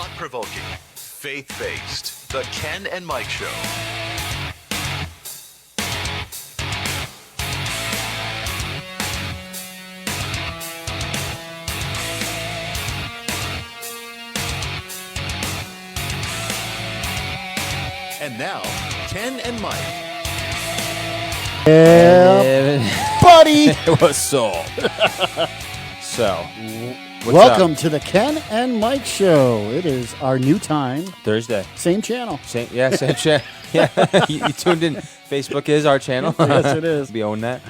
thought-provoking, faith-based. The Ken and Mike Show. And now, Ken and Mike. Yeah, buddy. What's up? So, Welcome to the Ken and Mike Show. It is our new time. Thursday. Same channel. Same channel. Yeah, you tuned in. Facebook is our channel. Yes, it is. We own that.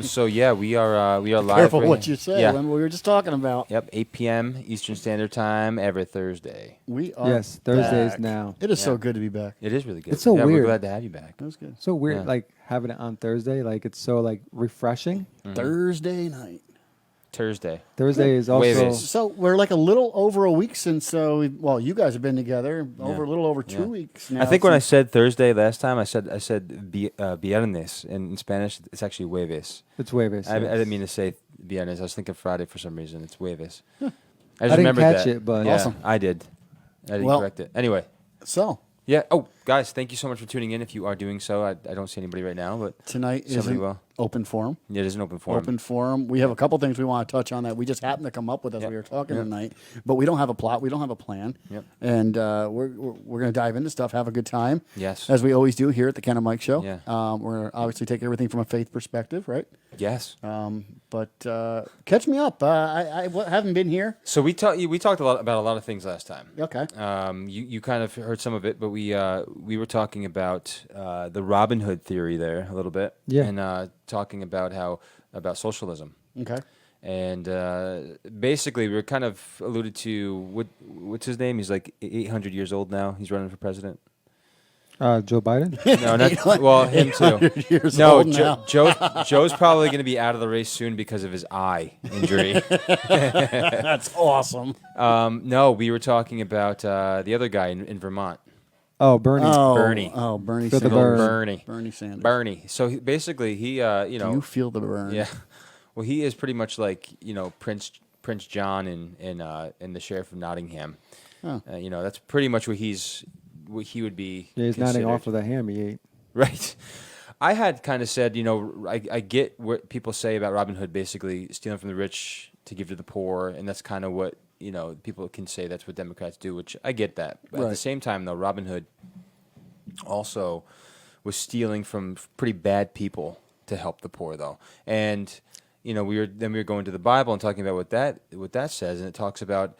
So yeah, we are live. Careful right what now. you say. Yeah. When we were just talking about. Yep, 8 p.m. Eastern Standard Time every Thursday. We are Yes, Thursdays back. now. It is so Yeah. good to be back. It is really good. It's so yeah, weird. We're glad to have you back. That was good. So weird, Yeah. like having it on Thursday. Like it's so like refreshing. Thursday night. Thursday. Thursday is also Waves. So we're like a little over a week since. You guys have been together a little over 2 weeks now. I think when I since- said Thursday last time, I said viernes in Spanish. It's actually jueves. it's Waves. I didn't mean to say viernes. I was thinking Friday for some reason. It's jueves. I just didn't remembered catch that. it, but- yeah, Awesome. I did. I didn't Well- correct it. Anyway. So Yeah. Oh, guys, thank you so much for tuning in. If you are doing so, I don't see anybody right now, but tonight is somebody an will. open forum. Yeah, it is an open forum. Open forum. We have a couple things we want to touch on that we just happened to come up with as Yep. we were talking Yep. tonight. But we don't have a plot. We don't have a plan. Yep. And we're going to dive into stuff, have a good time. Yes. As we always do here at the Ken and Mike Show. Yeah. We're going to obviously take everything from a faith perspective, right? Yes. But catch me up. I haven't been here. So we talked about a lot of things last time. Okay. You kind of heard some of it, but we were talking about the Robin Hood theory there a little bit. Yeah. And talking about about socialism. Okay. And basically, we were kind of alluded to what's his name? He's like 800 years old now. He's running for president. Joe Biden. No, not well. Him too. Years No, old now. Joe's probably going to be out of the race soon because of his eye injury. That's awesome. No, we were talking about the other guy in Vermont. Oh, Bernie. Bernie. Oh, Bernie Feel the Sanders. burn. Bernie. Sanders. Bernie. So basically, he Do you feel the burn? yeah. Well, he is pretty much like Prince John in the Sheriff of Nottingham. Oh. That's pretty much what he would be. Yeah, he's nodding considered. off with that ham he ate. Right. I had kind of said, I get what people say about Robin Hood, basically stealing from the rich to give to the poor, and that's kind of what, people can say that's what Democrats do, which I get that. But at the Right. same time, though, Robin Hood also was stealing from pretty bad people to help the poor, though. And, we were going to the Bible and talking about what that says, and it talks about,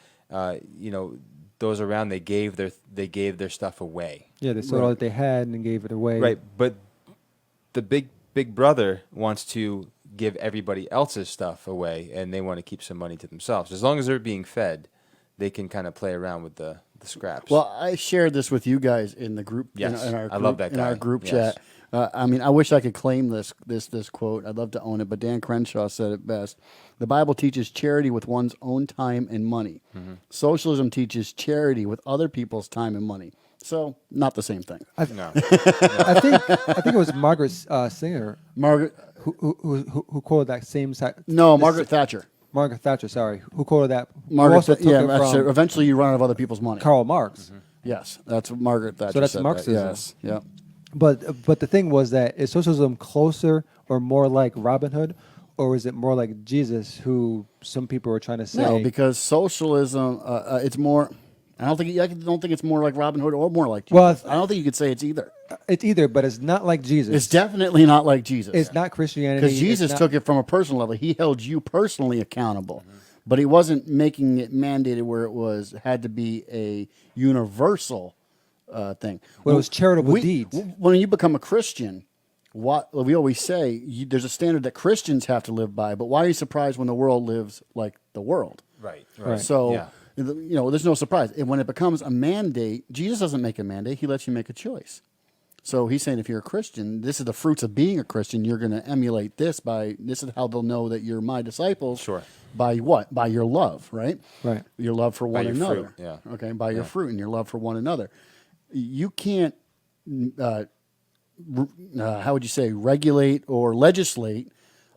those around, they gave their stuff away. Yeah, they sold all that they had and gave it away. Right, but the big brother wants to give everybody else's stuff away, and they want to keep some money to themselves. As long as they're being fed, they can kind of play around with the scraps. Well, I shared this with you guys in the group. Yes, in our I group, love that in our guy. group Yes. chat. I wish I could claim this quote. I'd love to own it, but Dan Crenshaw said it best. The Bible teaches charity with one's own time and money. Mm-hmm. Socialism teaches charity with other people's time and money. So, not the same thing. no. I think it was Margaret Singer Margaret, who quoted that same side. no, Margaret Thatcher. Margaret Thatcher, sorry, who quoted that. who Margaret, also took it that's from eventually you run out of other people's money. Karl Marx. Yes, that's what Margaret Thatcher. So that's said that. Marxism. Yes, yeah. But the thing was that is socialism closer or more like Robin Hood, or is it more like Jesus, who some people were trying to say? No, because socialism, it's more. I don't think it's more like Robin Hood or more like Jesus. Well, I don't think you could say it's either. it's either, but it's not like Jesus. It's definitely not like Jesus. It's not Christianity. Because it's Jesus not- took it from a personal level. He held you personally accountable, but he wasn't making it mandated where it had to be a universal thing. Well, it was charitable deeds. When you become a Christian, what we always say, there's a standard that Christians have to live by. But why are you surprised when the world lives like the world? Right. So, Yeah. there's no surprise. And when it becomes a mandate, Jesus doesn't make a mandate. He lets you make a choice. So he's saying if you're a Christian, this is the fruits of being a Christian. You're going to emulate this this is how they'll know that you're my disciples. Sure. By what? By your love, right? Right. Your love for one your another. fruit, yeah. Okay, by your fruit and your love for one another. You can't, how would you say, regulate or legislate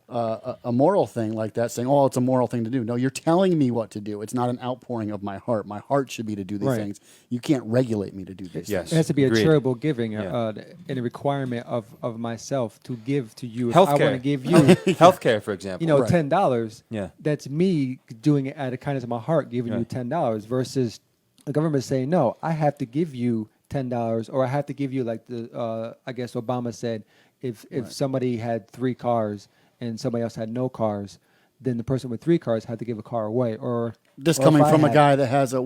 a moral thing like that, saying, "Oh, it's a moral thing to do." No, you're telling me what to do. It's not an outpouring of my heart. My heart should be to do these Right. things. You can't regulate me to do these Yes. things. It has to be Agreed. a charitable giving Yeah. and a requirement of myself to give to you. If Healthcare. I want to give you, Healthcare, for example. Right. $10. Yeah. That's me doing it out of kindness of my heart, giving you Right. $10 versus the government saying, no, I have to give you $10 or I have to give you like I guess Obama said, if somebody had 3 cars and somebody else had no cars, then the person with 3 cars had to give a car away. Or This or coming if I from a had- guy that has a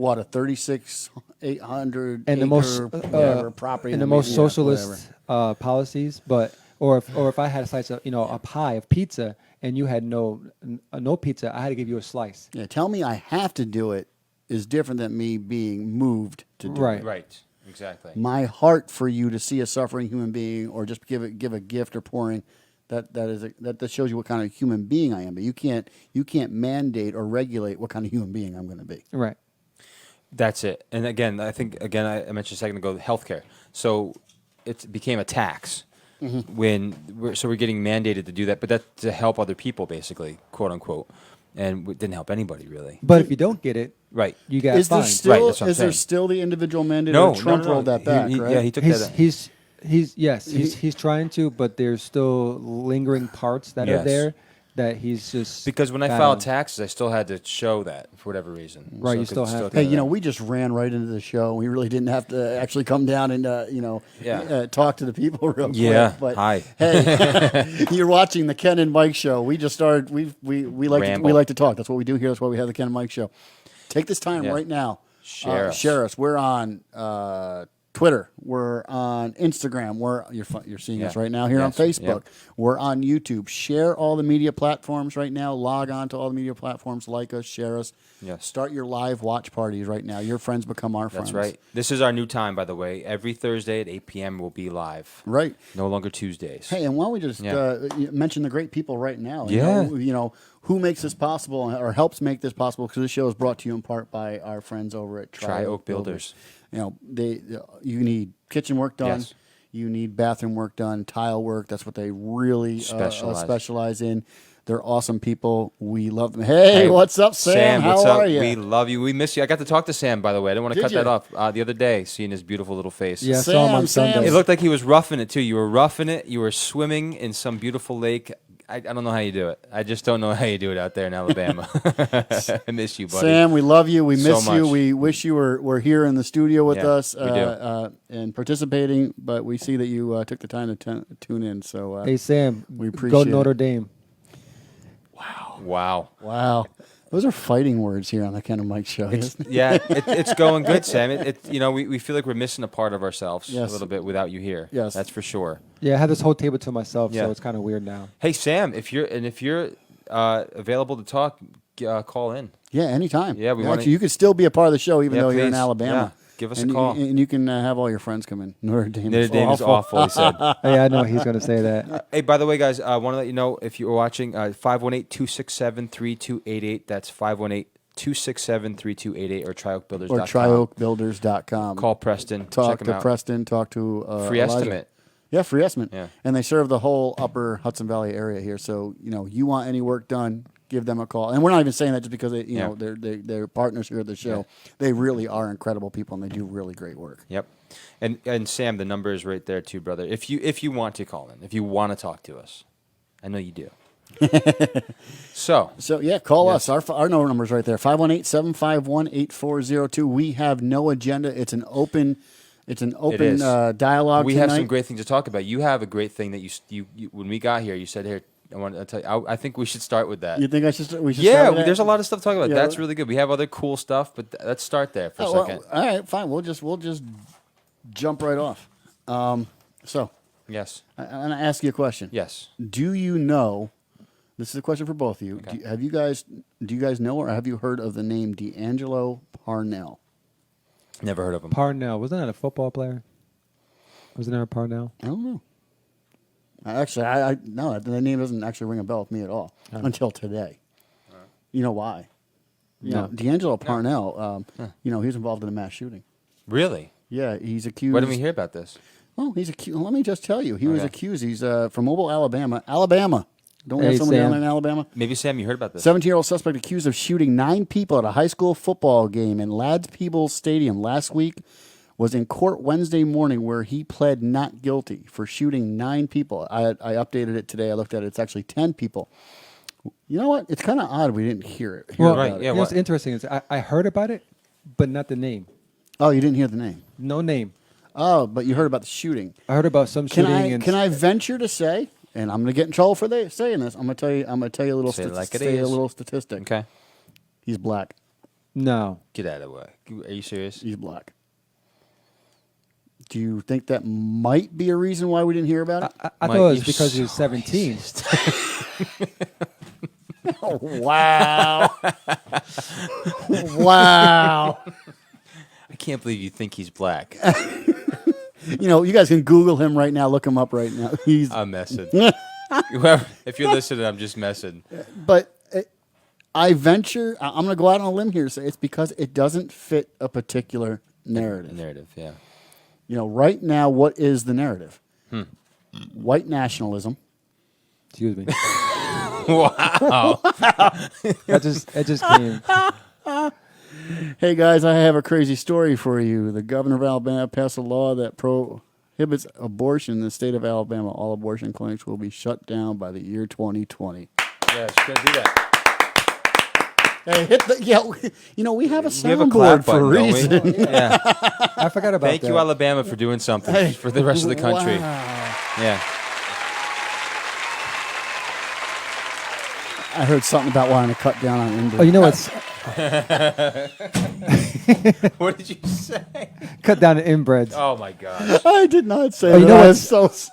36,800 and the most whatever, property and the in most yeah, socialist whatever. policies, but or if I had a slice of a pie of pizza and you had no pizza, I had to give you a slice. Yeah, tell me I have to do it is different than me being moved to do Right. it. Right. Exactly. My heart for you to see a suffering human being or just give a gift or pouring that shows you what kind of human being I am. But you can't mandate or regulate what kind of human being I'm going to be. Right. That's it. And again, I mentioned a second ago healthcare. So it became a tax when we're getting mandated to do that, but that's to help other people, basically, quote unquote, and it didn't help anybody really. But if you don't get it, Right. you got Is there fined. still Right, that's what I'm is there saying. still the individual mandate? No, or Trump no, no. rolled that back, He- right? Yeah, he took he's, that. he's trying to, but there's still lingering parts that are Yes. there that he's just Because when I battling. filed taxes, I still had to show that for whatever reason. Right, So you I could still have to. Hey, do that. we just ran right into the show. We really didn't have to actually come down and Yeah. talk to the people real Yeah, quick. But hi. hey, you're watching the Ken and Mike show. We just started. We Ramble. like to talk. That's what we do here. That's why we have the Ken and Mike show. Take this time Yeah. right now. Share us. Share us. We're on Twitter. We're on Instagram. You're seeing us Yeah. right now here on Yes. Facebook. Yep. We're on YouTube. Share all the media platforms right now. Log on to all the media platforms. Like us. Share us. Yes. Start your live watch parties right now. Your friends become our friends. That's right. This is our new time, by the way. Every Thursday at 8 p.m. we'll be live. Right. No longer Tuesdays. Hey, and why don't we just Yeah. mention the great people right now? Yeah. You know, who makes this possible or helps make this possible? Because this show is brought to you in part by our friends over at Tri Oak Builders. You know, you need kitchen work done. Yes. You need bathroom work done, tile work. That's what they really specialize in. They're awesome people. We love them. Hey, what's up, Sam? How what's are up? you? We love you. We miss you. I got to talk to Sam, by the way. I didn't want to Did cut you? that off the other day, seeing his beautiful little face. Yeah, I saw him on Sam. Sunday. It looked like he was roughing it, too. You were roughing it. You were swimming in some beautiful lake. I don't know how you do it. I just don't know how you do it out there in Alabama. I miss you, buddy. Sam, we love you. We So miss you. much. We wish you were here in the studio with Yeah, us we do. And participating, but we see that you took the time to tune in. So, Hey Sam, we go appreciate to Notre it. Dame. Wow. Wow. Those are fighting words here on the Ken and Mike show. isn't it? Yeah, it's going good, Sam. We feel like we're missing a part of ourselves Yes. a little bit without you here. Yes. That's for sure. Yeah, I had this whole table to myself, Yeah. so it's kind of weird now. Hey, Sam, if you're available to talk, call in. Yeah, anytime. Yeah, we wanna- Actually, you could still be a part of the show even Yeah, though you're in please. Alabama. Yeah, give us a and call. And you can have all your friends come in. Notre Dame, Notre Dame is awful, he said. Hey, I know he's going to say that. Hey, by the way, guys, I want to let you know if you were watching 518-267-3288. That's 518-267-3288 or tryoakbuilders.com. Or tryoakbuilders.com. Call Preston. Talk check him to out. Preston. Talk to Free Elijah. estimate. Yeah, free estimate. Yeah. And they serve the whole upper Hudson Valley area here. So, you want any work done, give them a call. And we're not even saying that just because they're partners here at the show. Yeah. They really are incredible people and they do really great work. Yep. And Sam, the number is right there too, brother. If you want to call in, if you want to talk to us, I know you do. So yeah, call Yes. us. Our number's right there. 518-751-8402. We have no agenda. It's an open is. dialogue we tonight. have some great things to talk about. You have a great thing that you when we got here, you said, here, I want to tell you, I think we should start with that. You think we should Yeah, start with that? there's a lot of stuff to talk about. Yeah. That's really good. We have other cool stuff, but let's start there for a Well, second. all right, fine. We'll just jump right off. So Yes. I'm going to ask you a question. Yes. Do you know? This is a question for both of you. Okay. Do you guys know or have you heard of the name D'Angelo Parnell? Never heard of him. Parnell, wasn't that a football player? Wasn't there a Parnell? I don't know. Actually, no, the name doesn't actually ring a bell with me at all until today. You know why? No. D'Angelo Parnell. He was involved in a mass shooting. Really? Yeah, he's accused. Why didn't we hear about this? Oh, he's accused. Let me just tell you, he was Okay. accused. He's from Mobile, Alabama. Alabama. Don't we have Hey, someone down Sam. in Alabama? Maybe Sam, you heard about this? 17-year-old suspect accused of shooting 9 people at a high school football game in Ladd Peebles Stadium last week was in court Wednesday morning, where he pled not guilty for shooting 9 people. I updated it today. I looked at it. It's actually 10 people. You know what? It's kind of odd we didn't hear Well, about right, it. yeah. You know what's what- interesting is I heard about it, but not the name. Oh, you didn't hear the name. No name. Oh, but you heard about the shooting. I heard about some Can shooting. I can I venture to say, and I'm going to get in trouble for saying this. I'm going to tell you a little Say it like it say a is. little statistic. Okay. He's black. No. Get out of the way. Are you serious? He's black. Do you think that might be a reason why we didn't hear about it? I Mike, thought it was you're because he was so 17. Oh, wow. Wow. I can't believe you think he's black. You know, you guys can Google him right now. Look him up right now. He's I'm messing. Whoever, if you're listening, I'm just messing. But I'm going to go out on a limb here and say it's because it doesn't fit a particular narrative. Narrative, yeah. You know, right now, what is the narrative? White nationalism. Excuse me. Wow. It just came. Hey, guys, I have a crazy story for you. The governor of Alabama passed a law that prohibits abortion in the state of Alabama. All abortion clinics will be shut down by the year 2020. Yeah, it's going to do that. Hey, you know, we have a We have a clap soundboard for a button, don't we? reason. Yeah. I forgot about Thank that. you, Alabama, for doing something for the rest of the country. Wow. Yeah. I heard something about wanting to cut down on inbreed. Oh, you know what's What did you say? cut down the inbreds. Oh, my gosh. I did not say Oh, you that. know I what's- was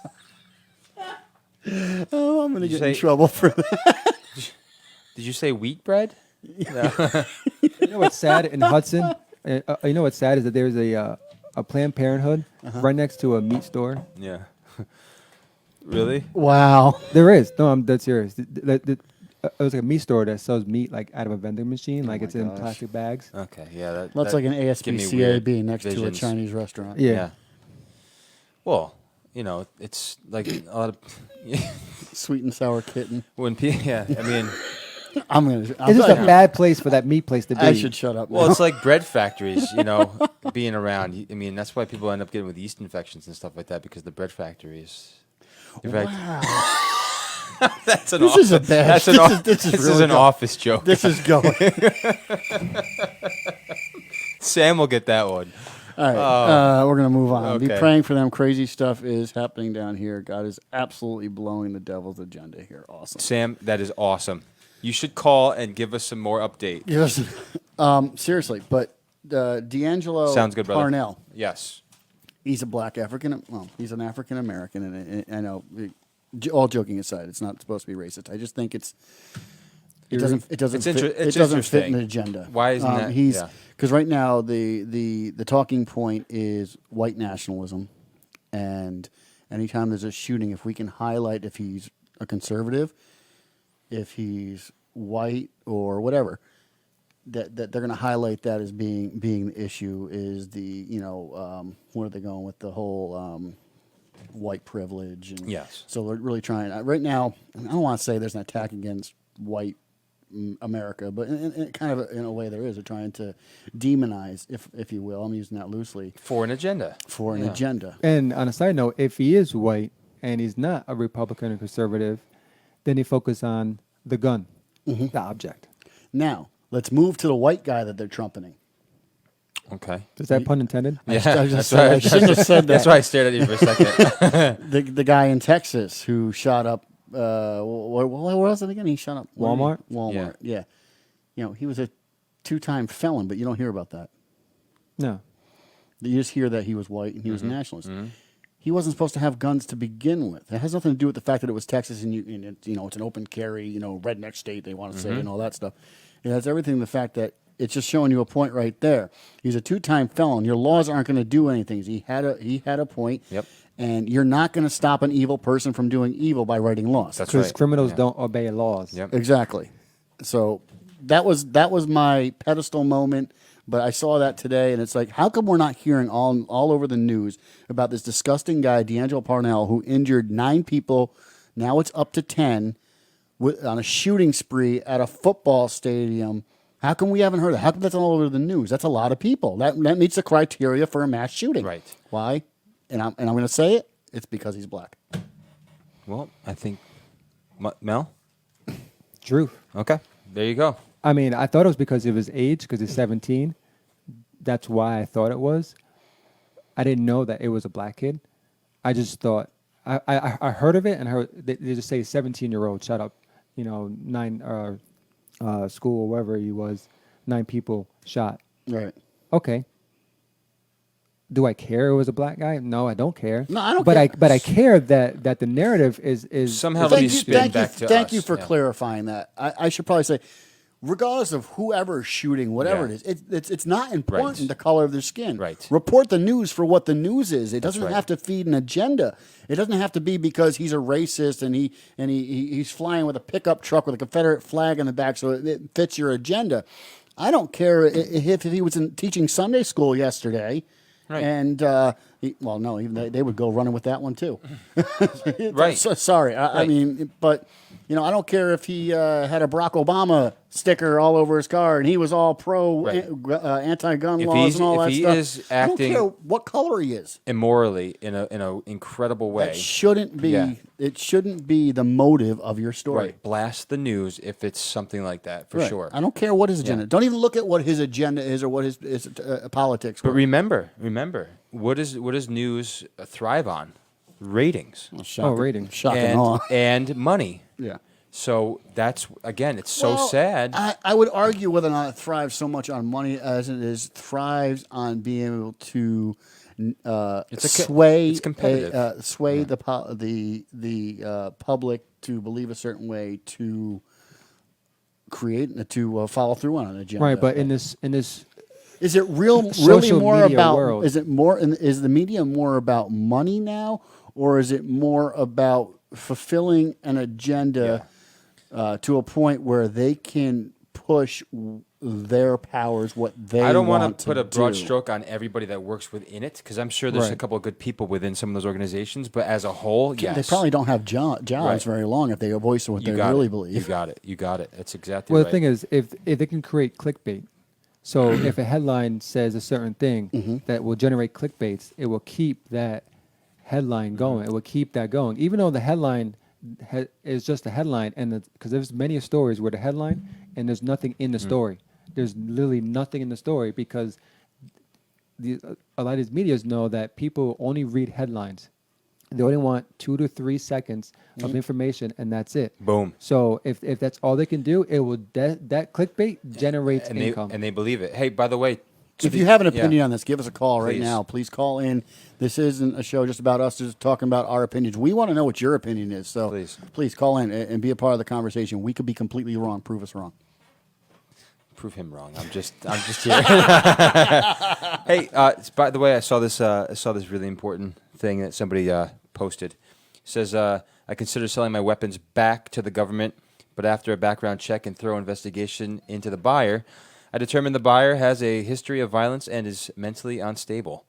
so. Oh, I'm going to you get in say- trouble for that. Did you say wheat bread? You know what's sad in Hudson? You know what's sad is that there's a Planned Parenthood right next to a meat store. Yeah. Really? Wow. There is. No, I'm dead serious. It was like a meat store that sells meat like out of a vending machine, like my it's in gosh. plastic bags. Okay, yeah. That's that like an give me weird ASPCAB next to a visions. Chinese restaurant. Yeah. Well, you know, it's like a lot of Sweet and sour kitten. when people. Yeah, I mean, I'm going to. It's just a bad place for that meat place to be. I should shut up. well, now. it's like bread factories, you know, being around. I mean, that's why people end up getting with yeast infections and stuff like that because the bread factories. In fact, that's an This is a bad- That's an this is this really is an good. office joke. This is going. Sam will get that one. All right, we're going to move on. Be Okay. praying for them. Crazy stuff is happening down here. God is absolutely blowing the devil's agenda here. Awesome. Sam, that is awesome. You should call and give us some more update. Yes. Seriously, but D'Angelo Sounds good, brother. Parnell, Yes. he's a black African. Well, he's an African American, and I know. All joking aside, it's not supposed to be racist. I just think it doesn't It's fit, it's it doesn't fit interesting. an agenda. Why isn't that- He's yeah. because right now the talking point is white nationalism, and anytime there's a shooting, if we can highlight if he's a conservative, if he's white or whatever, that they're going to highlight that as being the issue is the where are they going with the whole white privilege and Yes. so we're really trying right now. I don't want to say there's an attack against white America, but in kind of in a way there is. They're trying to demonize, if you will. I'm using that loosely For an agenda. for an Yeah. agenda. And on a side note, if he is white and he's not a Republican or conservative, then he focus on the gun, the object. Now let's move to the white guy that they're trumpeting. Okay. Is that pun intended? I shouldn't have said that. That's why I stared at you for a second. The guy in Texas who shot up. What was it again? He shot up Walmart? Walmart. Yeah. You know, he was a 2-time felon, but you don't hear about that. No. You just hear that he was white and he was a nationalist. He wasn't supposed to have guns to begin with. It has nothing to do with the fact that it was Texas and it's an open carry, redneck state, they want to say, and all that stuff. It has everything the fact that it's just showing you a point right there. He's a 2-time felon. Your laws aren't going to do anything. He had a point. Yep. And you're not going to stop an evil person from doing evil by writing laws. That's Because right. criminals Yeah. don't obey laws. Yep. Exactly. So that was my pedestal moment. But I saw that today, and it's like, how come we're not hearing all over the news about this disgusting guy, D'Angelo Parnell, who injured 9 people? Now it's up to 10 on a shooting spree at a football stadium. How come we haven't heard that? How come that's all over the news? That's a lot of people. That meets the criteria for a mass shooting. Right. Why? And I'm going to say it. It's because he's black. Well, I think Mel. Drew. Okay, there you go. I mean, I thought it was because of his age, because he's 17. That's why I thought it was. I didn't know that it was a black kid. I just thought I heard of it and heard they just say 17-year-old shut up, 9 school or wherever he was, 9 people shot. Right. Okay. Do I care it was a black guy? No, I don't care. No, I don't but care. I care that the narrative is Somehow let me spin back to us. Thank you for Yeah. clarifying that. I should probably say, regardless of whoever is shooting, whatever Yeah. it is, it's not important Right. the color of their skin. Right. Report the news for what the news is. It doesn't right. have to feed an agenda. It doesn't have to be because he's a racist and he's flying with a pickup truck with a Confederate flag in the back, so it fits your agenda. I don't care if he was teaching Sunday school yesterday. Right. And they would go running with that one too. Right. Sorry, I Right. mean, but I don't care if he had a Barack Obama sticker all over his car and he was all pro Right. anti-gun If laws he's- and all if that he stuff. is I don't acting- care what color he is. Immorally in a incredible way. That shouldn't be. Yeah. It shouldn't be the motive of your story. Right. Blast the news if it's something like that, for Right. sure. I don't care what his agenda. Yeah. Don't even look at what his agenda is or what his politics. But were. remember, what does news thrive on? Ratings Shocking, ratings. shocking, huh? and money. Yeah. So that's again, it's so Well, sad. I would argue whether or not it thrives so much on money as it is thrives on being able to sway it's competitive. sway the public to believe a certain way, to create to follow through on an agenda. right. But in this is it really social more media about? world. Is the media more about money now, or is it more about fulfilling an agenda to a point where they can push their powers, what they I don't want to put a do? broad stroke on everybody that works within it, because I'm sure there's a Right. couple of good people within some of those organizations. But as a whole, yes, They probably don't have jobs Right. very long if they voice what You they got really it. believe. You got it. You got it. That's exactly Well, right. the thing is, if they can create clickbait, so if a headline says a certain thing that will generate clickbaits, it will keep that headline going. It will keep that going, even though the headline is just a headline, and because there's many stories where the headline and there's nothing in the story. There's literally nothing in the story because a lot of these medias know that people only read headlines. They only want 2 to 3 seconds of information, and that's it. Boom. So if that's all they can do, it will that clickbait generates and income. they believe it. Hey, by the way, If you have an opinion yeah. on this, give us a call right Please. now. Please call in. This isn't a show just about us just talking about our opinions. We want to know what your opinion is. So please call in and be a part of the conversation. We could be completely wrong. Prove us wrong. Prove him wrong. I'm just here. Hey, by the way, I saw this really important thing that somebody posted. It says, I consider selling my weapons back to the government, but after a background check and thorough investigation into the buyer, I determined the buyer has a history of violence and is mentally unstable.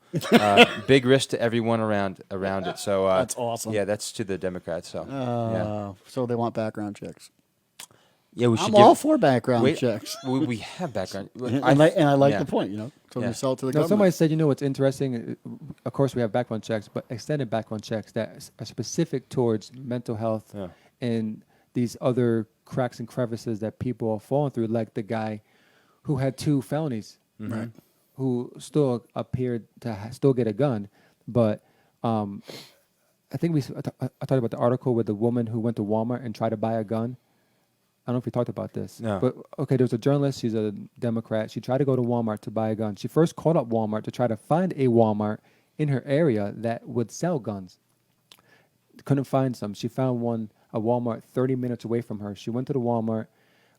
Big risk to everyone around it. So That's awesome. Yeah, that's to the Democrats. So So they want background checks. yeah, we should. I'm give- all for background Wait, checks. We have background. And I like yeah. the point, So Yeah. we sell it to the Now, government. somebody said, what's interesting? Of course, we have background checks, but extended background checks that are specific towards mental health Yeah. and these other cracks and crevices that people are falling through, like the guy who had 2 felonies, Right. who still appeared to still get a gun, but I think I talked about the article with the woman who went to Walmart and tried to buy a gun. I don't know if we talked about this. No. But, okay, there was a journalist. She's a Democrat. She tried to go to Walmart to buy a gun. She first called up Walmart to try to find a Walmart in her area that would sell guns. Couldn't find some. She found a Walmart 30 minutes away from her. She went to the Walmart,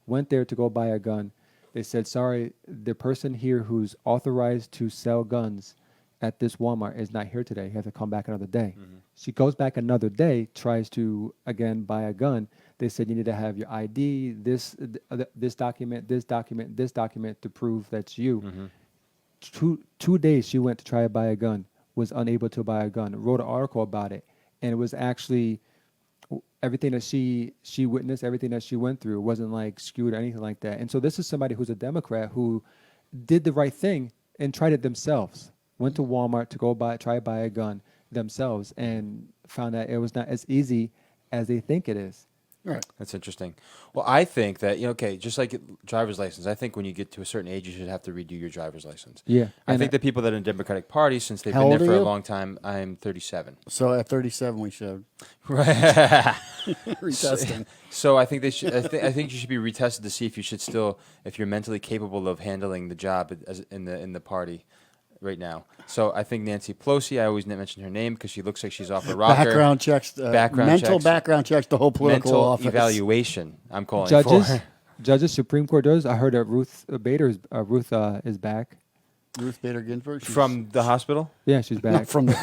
went there to go buy a gun. They said, sorry, the person here who's authorized to sell guns at this Walmart is not here today. You have to come back another day. She goes back another day, tries to, again, buy a gun. They said you need to have your ID, this document, this document, this document to prove that's you. 2 days she went to try to buy a gun, was unable to buy a gun, wrote an article about it, and it was actually everything that she witnessed, everything that she went through wasn't like skewed or anything like that. And so this is somebody who's a Democrat who did the right thing and tried it themselves. Went to Walmart to try to buy a gun themselves and found that it was not as easy as they think it is. Right. That's interesting. Well, I think that, okay, just like driver's license, I think when you get to a certain age, you should have to redo your driver's license. Yeah. I And think the people that are in the Democratic Party, since they've How been there old for are a you? long time, I'm 37. So at 37, we should retesting. So I think they should. I think you should be retested to see if you should still, if you're mentally capable of handling the job in the party right now. So I think Nancy Pelosi. I always mention her name because she looks like she's off a rocker. Background checks, mental checks, background checks, the whole political mental office. evaluation. I'm calling judges, for. judges, Supreme Court judges. I heard that Ruth is back. Ruth Bader Ginsburg she's From the hospital. Yeah, she's back from the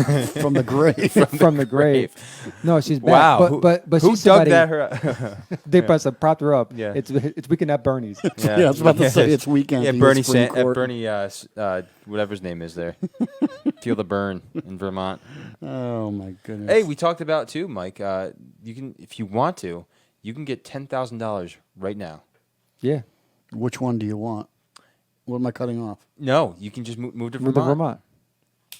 grave. from the grave. No, she's back. Wow. But who she's dug somebody, that her? They pressed up, propped her up. Yeah. It's weekend at Bernie's. Yeah, I was about to say it's weekend. Yeah, for Bernie, the Supreme Court. whatever his name is there. Feel the burn in Vermont. Oh my goodness. Hey, we talked about too, Mike. You can, if you want to, you can get $10,000 right now. Yeah, Which one do you want? What am I cutting off? No, you can just move to Vermont. move to Vermont.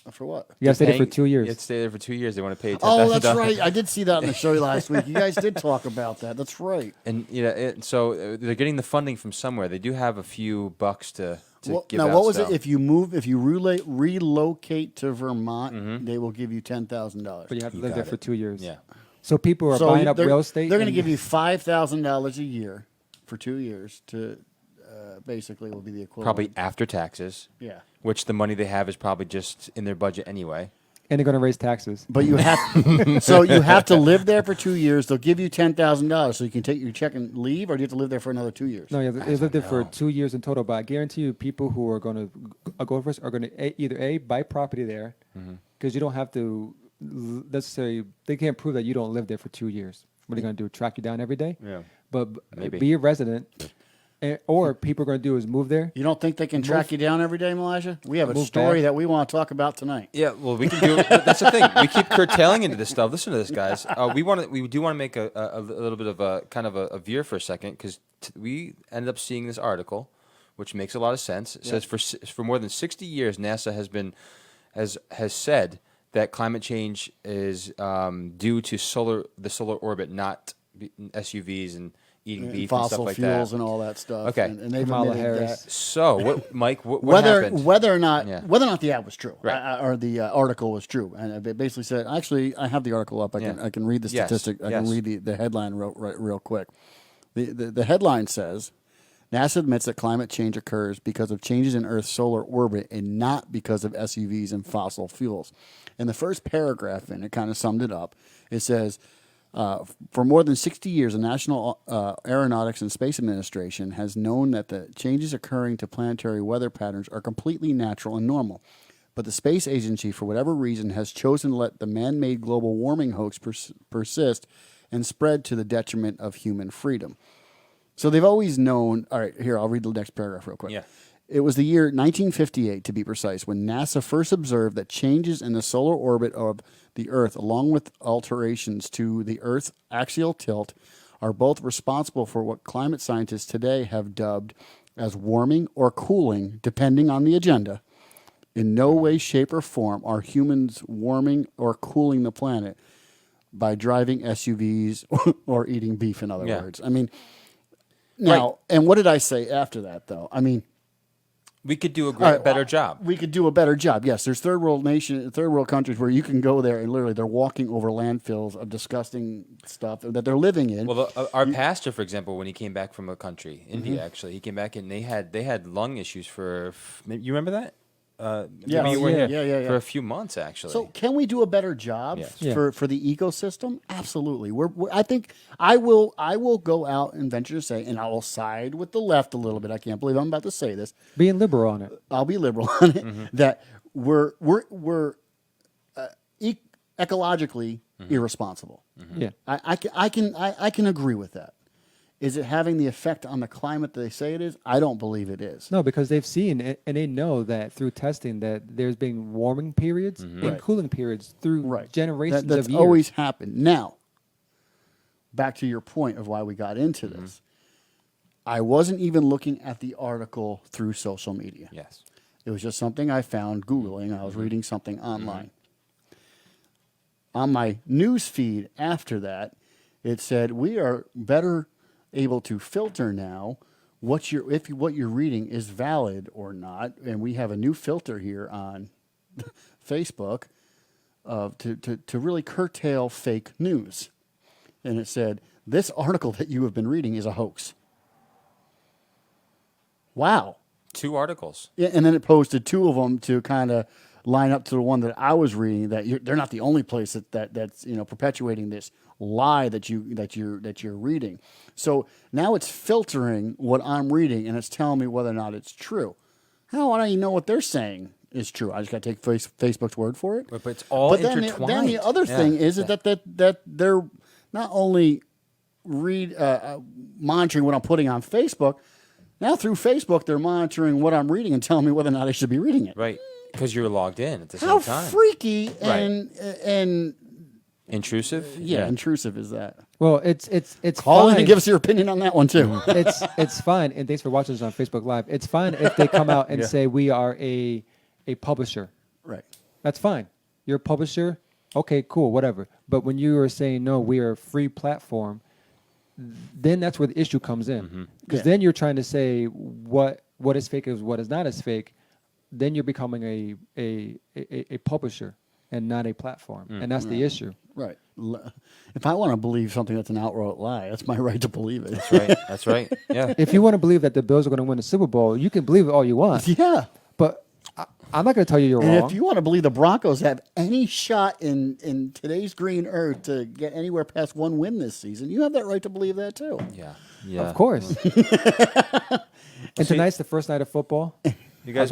For what? You got to stay there for Paying- 2 years. You have to stay there for 2 years. They want to pay you $10,000. Oh, that's right. I did see that on the show last week. You guys did talk about that. That's right. And so they're getting the funding from somewhere. They do have a few bucks to give now, out. what was still. it? If you relocate to Vermont, they will give you $10,000. But you have to You live there got for it. 2 years. Yeah. So people are buying up real estate. They're going to and- give you $5,000 a year for 2 years to basically will be the equivalent. Probably after taxes. Yeah. Which the money they have is probably just in their budget anyway. and they're going to raise taxes. But you have so you have to live there for 2 years. They'll give you $10,000 so you can take your check and leave, or do you have to live there for another 2 years? No, you lived there for 2 years in total. But I guarantee you, people who are going to go first are going to either buy property there, because you don't have to necessarily. They can't prove that you don't live there for 2 years. What are they going to do? Track you down every day? Yeah. But Maybe. be a resident, or people are going to do is move there. You don't think they can track you down every day, Elijah? We have a Move story back. that we want to talk about tonight. Yeah, well, we can do. That's the thing. We keep curtailing into this stuff. Listen to this, guys. We do want to make a little bit of a kind of a veer for a second, because we ended up seeing this article, which makes a lot of sense. It says for more than 60 years, NASA has said that climate change is due to the solar orbit, not SUVs and eating beef and stuff Fossil like fuels that. and all that stuff. Okay. and they've Kamala admitted Harris. that. So, what, Mike? What whether happened? whether or not Yeah. the ad was true, Right. or the article was true, and it basically said. Actually, I have the article up. I can read the Yes, statistic. I can yes. read the headline real quick. The headline says, NASA admits that climate change occurs because of changes in Earth's solar orbit and not because of SUVs and fossil fuels. In the first paragraph, and it kind of summed it up, it says, for more than 60 years, the National Aeronautics and Space Administration has known that the changes occurring to planetary weather patterns are completely natural and normal. But the space agency, for whatever reason, has chosen to let the man-made global warming hoax persist and spread to the detriment of human freedom. So they've always known. All right, here, I'll read the next paragraph real quick. Yeah. It was the year 1958, to be precise, when NASA first observed that changes in the solar orbit of the Earth, along with alterations to the Earth's axial tilt, are both responsible for what climate scientists today have dubbed as warming or cooling, depending on the agenda. In no way, shape, or form are humans warming or cooling the planet by driving SUVs or eating beef, in other Yeah. words. I mean, now, Right. and what did I say after that, though? I mean, We could do a all right, better job. We could do a better job. Yes, there's third world countries where you can go there and literally they're walking over landfills of disgusting stuff that they're living in. Well, our pastor, for example, when he came back from a country, Mm-hmm. India, actually, he came back and they had lung issues for. You remember that? Yeah, maybe you were yeah, here yeah. for a few months, actually. So can we do a better job Yes. Yeah. for the ecosystem? Absolutely. I think I will go out and venture to say, and I will side with the left a little bit. I can't believe I'm about to say this. Being liberal on it. I'll be liberal on it. Mm-hmm. That we're ecologically irresponsible. Yeah. I can agree with that. Is it having the effect on the climate that they say it is? I don't believe it is. No, because they've seen it, and they know that through testing that there's been warming periods and Right. cooling periods through Right. generations That's of years. always happened. Now, back to your point of why we got into this, I wasn't even looking at the article through social media. Yes. It was just something I found Googling. I was reading something online. On my news feed after that, it said we are better able to filter now what you're reading is valid or not, and we have a new filter here on Facebook to really curtail fake news. And it said this article that you have been reading is a hoax. Wow. 2 articles. Yeah, and then it posted 2 of them to kind of line up to the one that I was reading. That they're not the only place that's perpetuating this lie that you're reading. So now it's filtering what I'm reading and it's telling me whether or not it's true. How would I know what they're saying is true? I just got to take Facebook's word for it. But it's all intertwined. Then the other thing is that they're not only monitoring what I'm putting on Facebook. Now through Facebook, they're monitoring what I'm reading and telling me whether or not I should be reading it. Right. Because you're logged in at the same How time. freaky and Intrusive? intrusive is that? Well, it's Call in fine. and give us your opinion on that one too. It's fine, and thanks for watching us on Facebook Live. It's fine if they come out and say we are a publisher. Right. That's fine. You're a publisher. Okay, cool, whatever. But when you are saying no, we are a free platform, then that's where the issue comes in. Because then you're trying to say what is fake is what is not as fake. Then you're becoming a publisher and not a platform, and that's the issue. Right. If I want to believe something that's an outright lie, that's my right to believe it. That's right. That's right. Yeah. If you want to believe that the Bills are going to win the Super Bowl, you can believe it all you want. Yeah. But I'm not going to tell you you're And wrong. if you want to believe the Broncos have any shot in today's green earth to get anywhere past 1 win this season, you have that right to believe that too. Yeah. Yeah. Of course. And tonight's the first night of football. You guys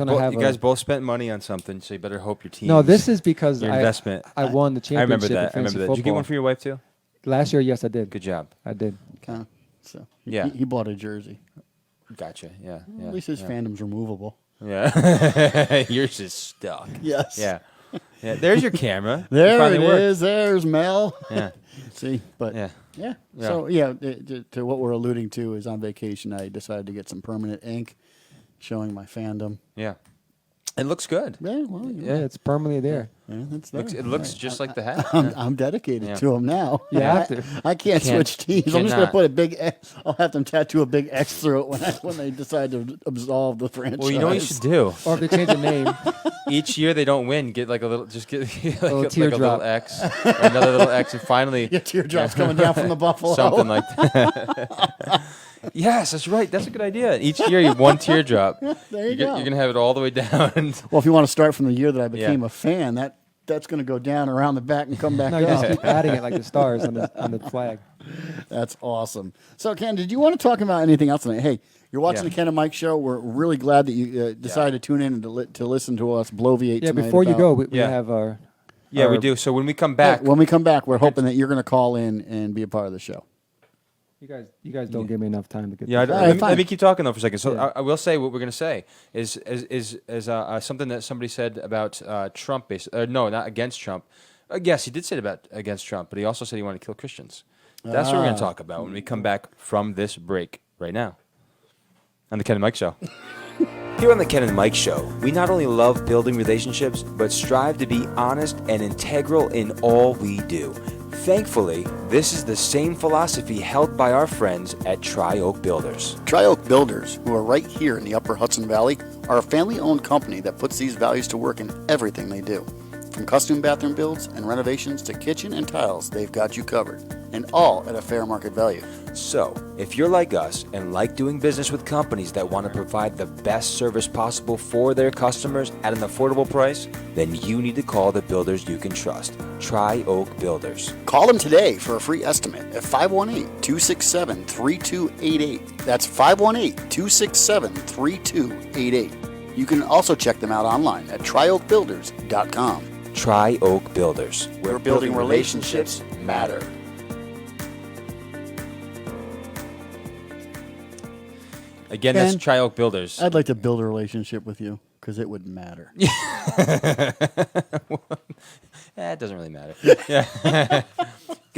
both spent money on something, so you better hope your team. No, this is because your investment. I won the championship. I remember in that. fantasy Did you get one for your wife too? Last year, yes, I did. Good job. I did. Kind of. So Yeah. he bought a jersey. Gotcha. Yeah. At least his fandom's removable. Yeah. Yours is stuck. Yes. Yeah. Yeah. There's your camera. There finally it worked. is. There's Mel. Yeah. See, but Yeah. yeah. So to what we're alluding to is on vacation, I decided to get some permanent ink, showing my fandom. Yeah. It looks good. Yeah, well, Yeah, it's permanently there. yeah, that's there. It looks just like the hat. I'm dedicated Yeah. to them now. You have to. I can't switch teams. I'm just going to cannot. put a big X. I'll have them tattoo a big X through it when they decide to absolve the franchise. Well, you know what you should do? Or if they change the name, Each year they don't win, get like a little, just get like, little like a teardrop. little X, or another little X, and finally Yeah, teardrops coming down from the buffalo. something like that. Yes, that's right. That's a good idea. Each year you have one teardrop. There you You're go. going to have it all the way down. Well, if you want to start from the year that I became Yeah. a fan, that's going to go down around the back and come back no, you up. just keep adding it like the stars on the flag. That's awesome. So, Ken, did you want to talk about anything else tonight? Hey, you're watching Yeah. the Ken and Mike show. We're really glad that you decided to tune in and to listen to us bloviate Yeah, tonight. before you about- go, we Yeah. have our. Yeah, we our- do. So when we come Hey, back, when we come back, we're hoping that you're going to call in and be a part of the show. You guys don't give me enough time to get. yeah, this. All right, let fine. me keep talking though for a second. So Yeah. I will say what we're going to say is something that somebody said about Trump. No, not against Trump. Yes, he did say it about against Trump, but he also said he wanted to kill Christians. That's what we're going to talk about when we come back from this break right now on the Ken and Mike Show. Here on the Ken and Mike Show, we not only love building relationships, but strive to be honest and integral in all we do. Thankfully, this is the same philosophy held by our friends at Tri-Oak Builders. Tri-Oak Builders, who are right here in the Upper Hudson Valley, are a family-owned company that puts these values to work in everything they do. From custom bathroom builds and renovations to kitchen and tiles, they've got you covered, and all at a fair market value. So, if you're like us and like doing business with companies that want to provide the best service possible for their customers at an affordable price, then you need to call the builders you can trust. Tri-Oak Builders. Call them today for a free estimate at 518-267-3288. That's 518-267-3288. You can also check them out online at trioakbuilders.com. Tri-Oak Builders. Where building relationships matter. Again, that's Ken, Tri-Oak Builders. I'd like to build a relationship with you because it would matter. It doesn't really matter. Yeah.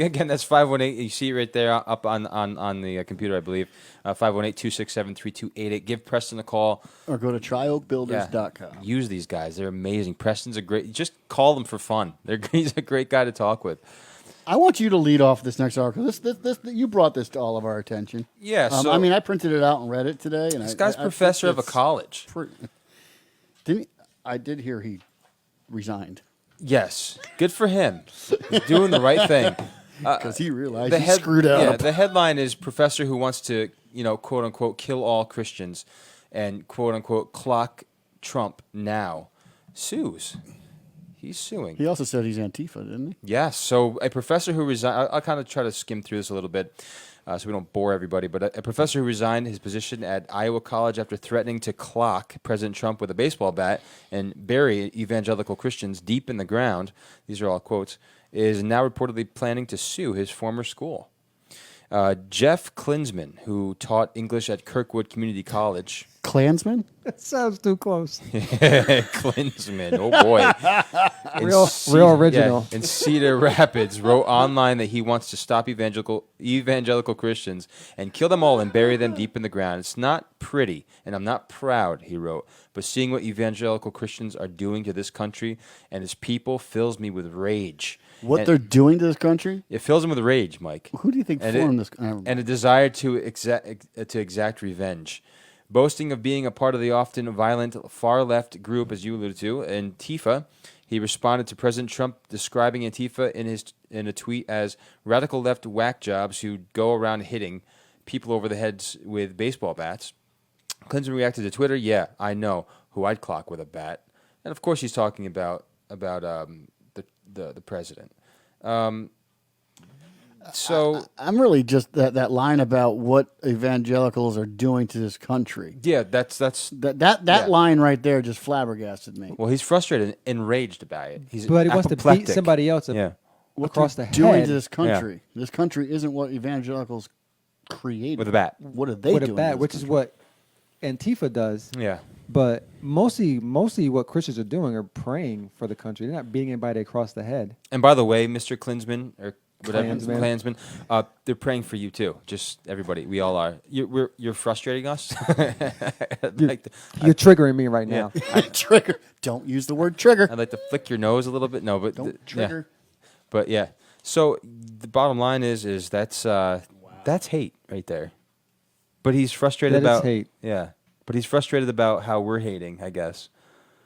again, that's 518. You see it right there up on the computer, I believe. 518-267-3288. Give Preston a call. Or go to tryoakbuilders.com. Use these guys. They're amazing. Preston's a great. Just call them for fun. He's a great guy to talk with. I want you to lead off this next article. This you brought this to all of our attention. Yeah. So I mean, I printed it out and read it today. And this guy's professor of a college. I did hear he resigned Yes. Good for him. He's doing the right thing. because he realized he screwed up. Yeah, the headline is professor who wants to, quote unquote, kill all Christians and quote unquote clock Trump now sues. He's suing. He also said he's Antifa, didn't he? Yes. So a professor who resigned. I'll kind of try to skim through this a little bit so we don't bore everybody. But a professor who resigned his position at Iowa College after threatening to clock President Trump with a baseball bat and bury evangelical Christians deep in the ground, these are all quotes, is now reportedly planning to sue his former school. Jeff Klinsman, who taught English at Kirkwood Community College. Klansman? That sounds too close. Klinsman, oh boy. Real original. In Cedar Rapids, wrote online that he wants to stop evangelical Christians and kill them all and bury them deep in the ground. It's not pretty, and I'm not proud, he wrote, but seeing what evangelical Christians are doing to this country and its people fills me with rage. What they're doing to this country? It fills him with rage, Mike. Who do you think formed this? And a desire to exact revenge. Boasting of being a part of the often violent far-left group, as you alluded to, Antifa, he responded to President Trump describing Antifa in a tweet as radical left whack jobs who go around hitting people over the heads with baseball bats. Clinton reacted to Twitter, "Yeah, I know who I'd clock with a bat," and of course he's talking about the president. So I'm really just that line about what evangelicals are doing to this country. Yeah, that's that line right there just flabbergasted me. Well, he's frustrated and enraged about it. But he wants to beat somebody else across the head. Doing to this country. Yeah. This country isn't what evangelicals created. With a bat. What are they doing? With a bat, which is what Antifa does. Yeah. But mostly what Christians are doing are praying for the country. They're not beating anybody across the head. And by the way, Mr. Klinsman, or whatever, Klansman, they're praying for you too. Just everybody, we all are. You're frustrating us. You're triggering me right now. Trigger. Don't use the word trigger. I'd like to flick your nose a little bit. No, but don't trigger. Yeah. But yeah. So the bottom line is that's hate right there. But he's frustrated about hate. Yeah. But he's frustrated about how we're hating, I guess.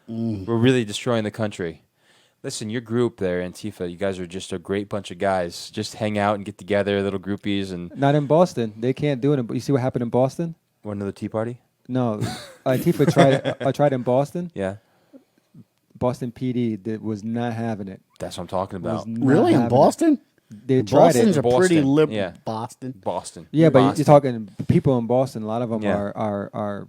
We're really destroying the country. Listen, your group there, Antifa, you guys are just a great bunch of guys. Just hang out and get together, little groupies. And not in Boston. They can't do it. But you see what happened in Boston? Want another Tea Party? No. Antifa tried in Boston. Yeah. Boston PD was not having it. That's what I'm talking about. Really? In Boston? They tried Boston's it. a pretty liberal. Yeah. Boston. Yeah, but Boston. you're talking people in Boston. A lot of them are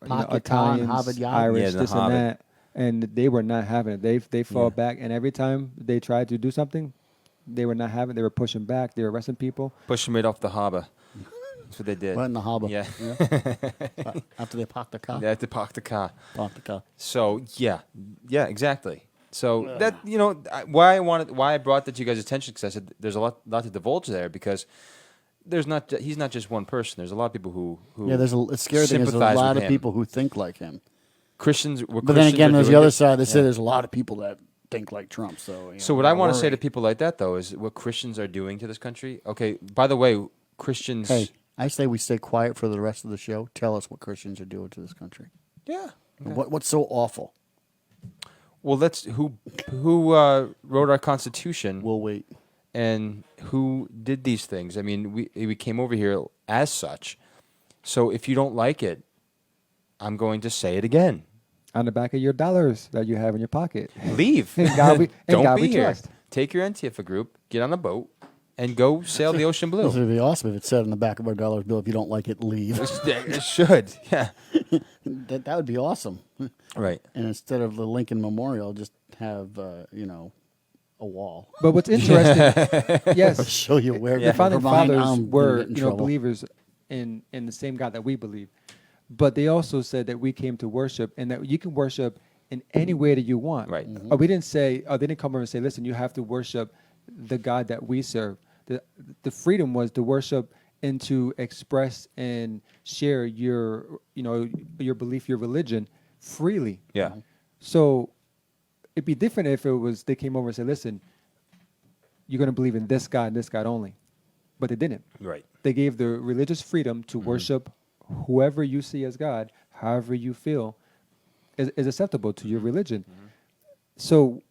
Italians, Irish, this and that, and they were not having it. They fought back, and every time they tried to do something, they were not having it. They were pushing back. They were arresting people. Push them right off the harbor. That's what they did. Right in the harbor. Yeah. After they parked the car. They had to park the car. Park the car. So yeah, exactly. So that why I brought that to you guys' attention, because I said there's a lot to divulge there, because he's not just one person. There's a lot of people who it's scary thing. There's a lot of people who think like him. Christians. But then again, there's the other side. They say there's a lot of people that think like Trump. So what I want to say to people like that, though, is what Christians are doing to this country. Okay, by the way, Christians. Hey, I say we stay quiet for the rest of the show. Tell us what Christians are doing to this country. Yeah. Okay. What's so awful? Well, who wrote our Constitution. We'll wait. And who did these things? I mean, we came over here as such. So if you don't like it, I'm going to say it again. On the back of your dollars that you have in your pocket. Leave. Don't be we here. Trust. Take your Antifa group, get on a boat, and go sail the ocean blue. This would be awesome if it said on the back of our dollar bill, if you don't like it, leave. It should, yeah. That would be awesome. Right. And instead of the Lincoln Memorial, just have, a wall. But what's interesting, yes, I'll show you where the founding fathers were, trouble. believers in the same God that we believe. But they also said that we came to worship, and that you can worship in any way that you want. Right. We didn't say, they didn't come over and say, listen, you have to worship the God that we serve. The freedom was to worship and to express and share your your belief, your religion freely. Yeah. So it'd be different if it was they came over and said, "Listen, you're going to believe in this God and this God only," but they didn't. Right. They gave the religious freedom to worship whoever you see as God, however you feel is acceptable to your religion. So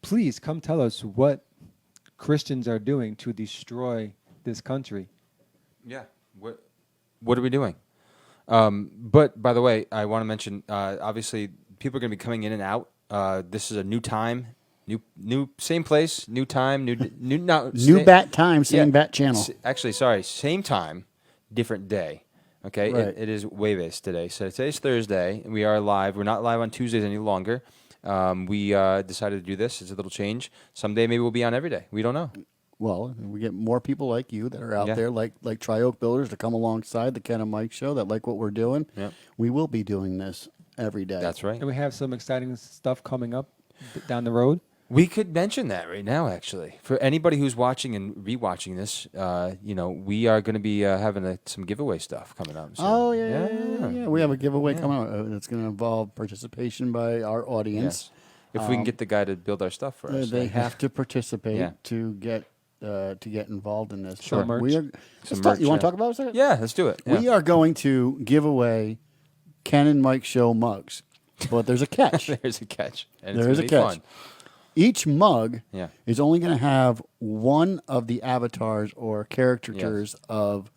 please come tell us what Christians are doing to destroy this country. Yeah. What are we doing? But by the way, I want to mention, obviously, people are going to be coming in and out. This is a new time, new same place, new time, New bat time, same bat channel. Actually, sorry, same time, different day. Okay, Right. it is Waybase today. So today's Thursday, and we are live. We're not live on Tuesdays any longer. We decided to do this. It's a little change. Someday maybe we'll be on every day. We don't know. Well, we get more people like you that are out Yeah. there, like Tri-Oak Builders, to come alongside the Ken and Mike show that like what we're doing. Yeah. We will be doing this every day. That's right. And we have some exciting stuff coming up down the road. We could mention that right now, actually. For anybody who's watching and rewatching this, we are going to be having some giveaway stuff coming up. soon. Oh, yeah. We have a giveaway coming out that's going to involve participation by our audience. Yes. If we can get the guy to build our stuff for us. They have to participate Yeah. to get involved in this. Sure. But Merch. We are, Some let's talk- merch, you want to yeah. talk about it a second? Yeah, let's do it. Yeah. We are going to give away Ken and Mike show mugs, but there's a catch. There's a catch. And There it's is a gonna be catch. fun. Each mug Yeah. is only going to have one of the avatars or caricatures of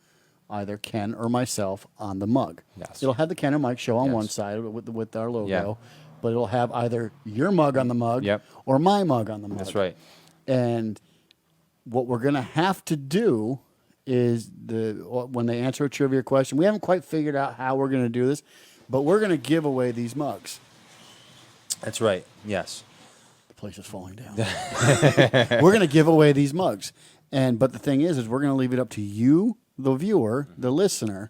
either Ken or myself on the mug. Yes. It'll have the Ken and Mike show on Yes. one side with our logo, Yeah. but it'll have either your mug on the mug Yep. or my mug on the mug. That's right. And what we're going to have to do is when they answer a trivia question, we haven't quite figured out how we're going to do this, but we're going to give away these mugs. That's right. Yes. The place is falling down. We're going to give away these mugs. But the thing is we're going to leave it up to you, the viewer, the listener,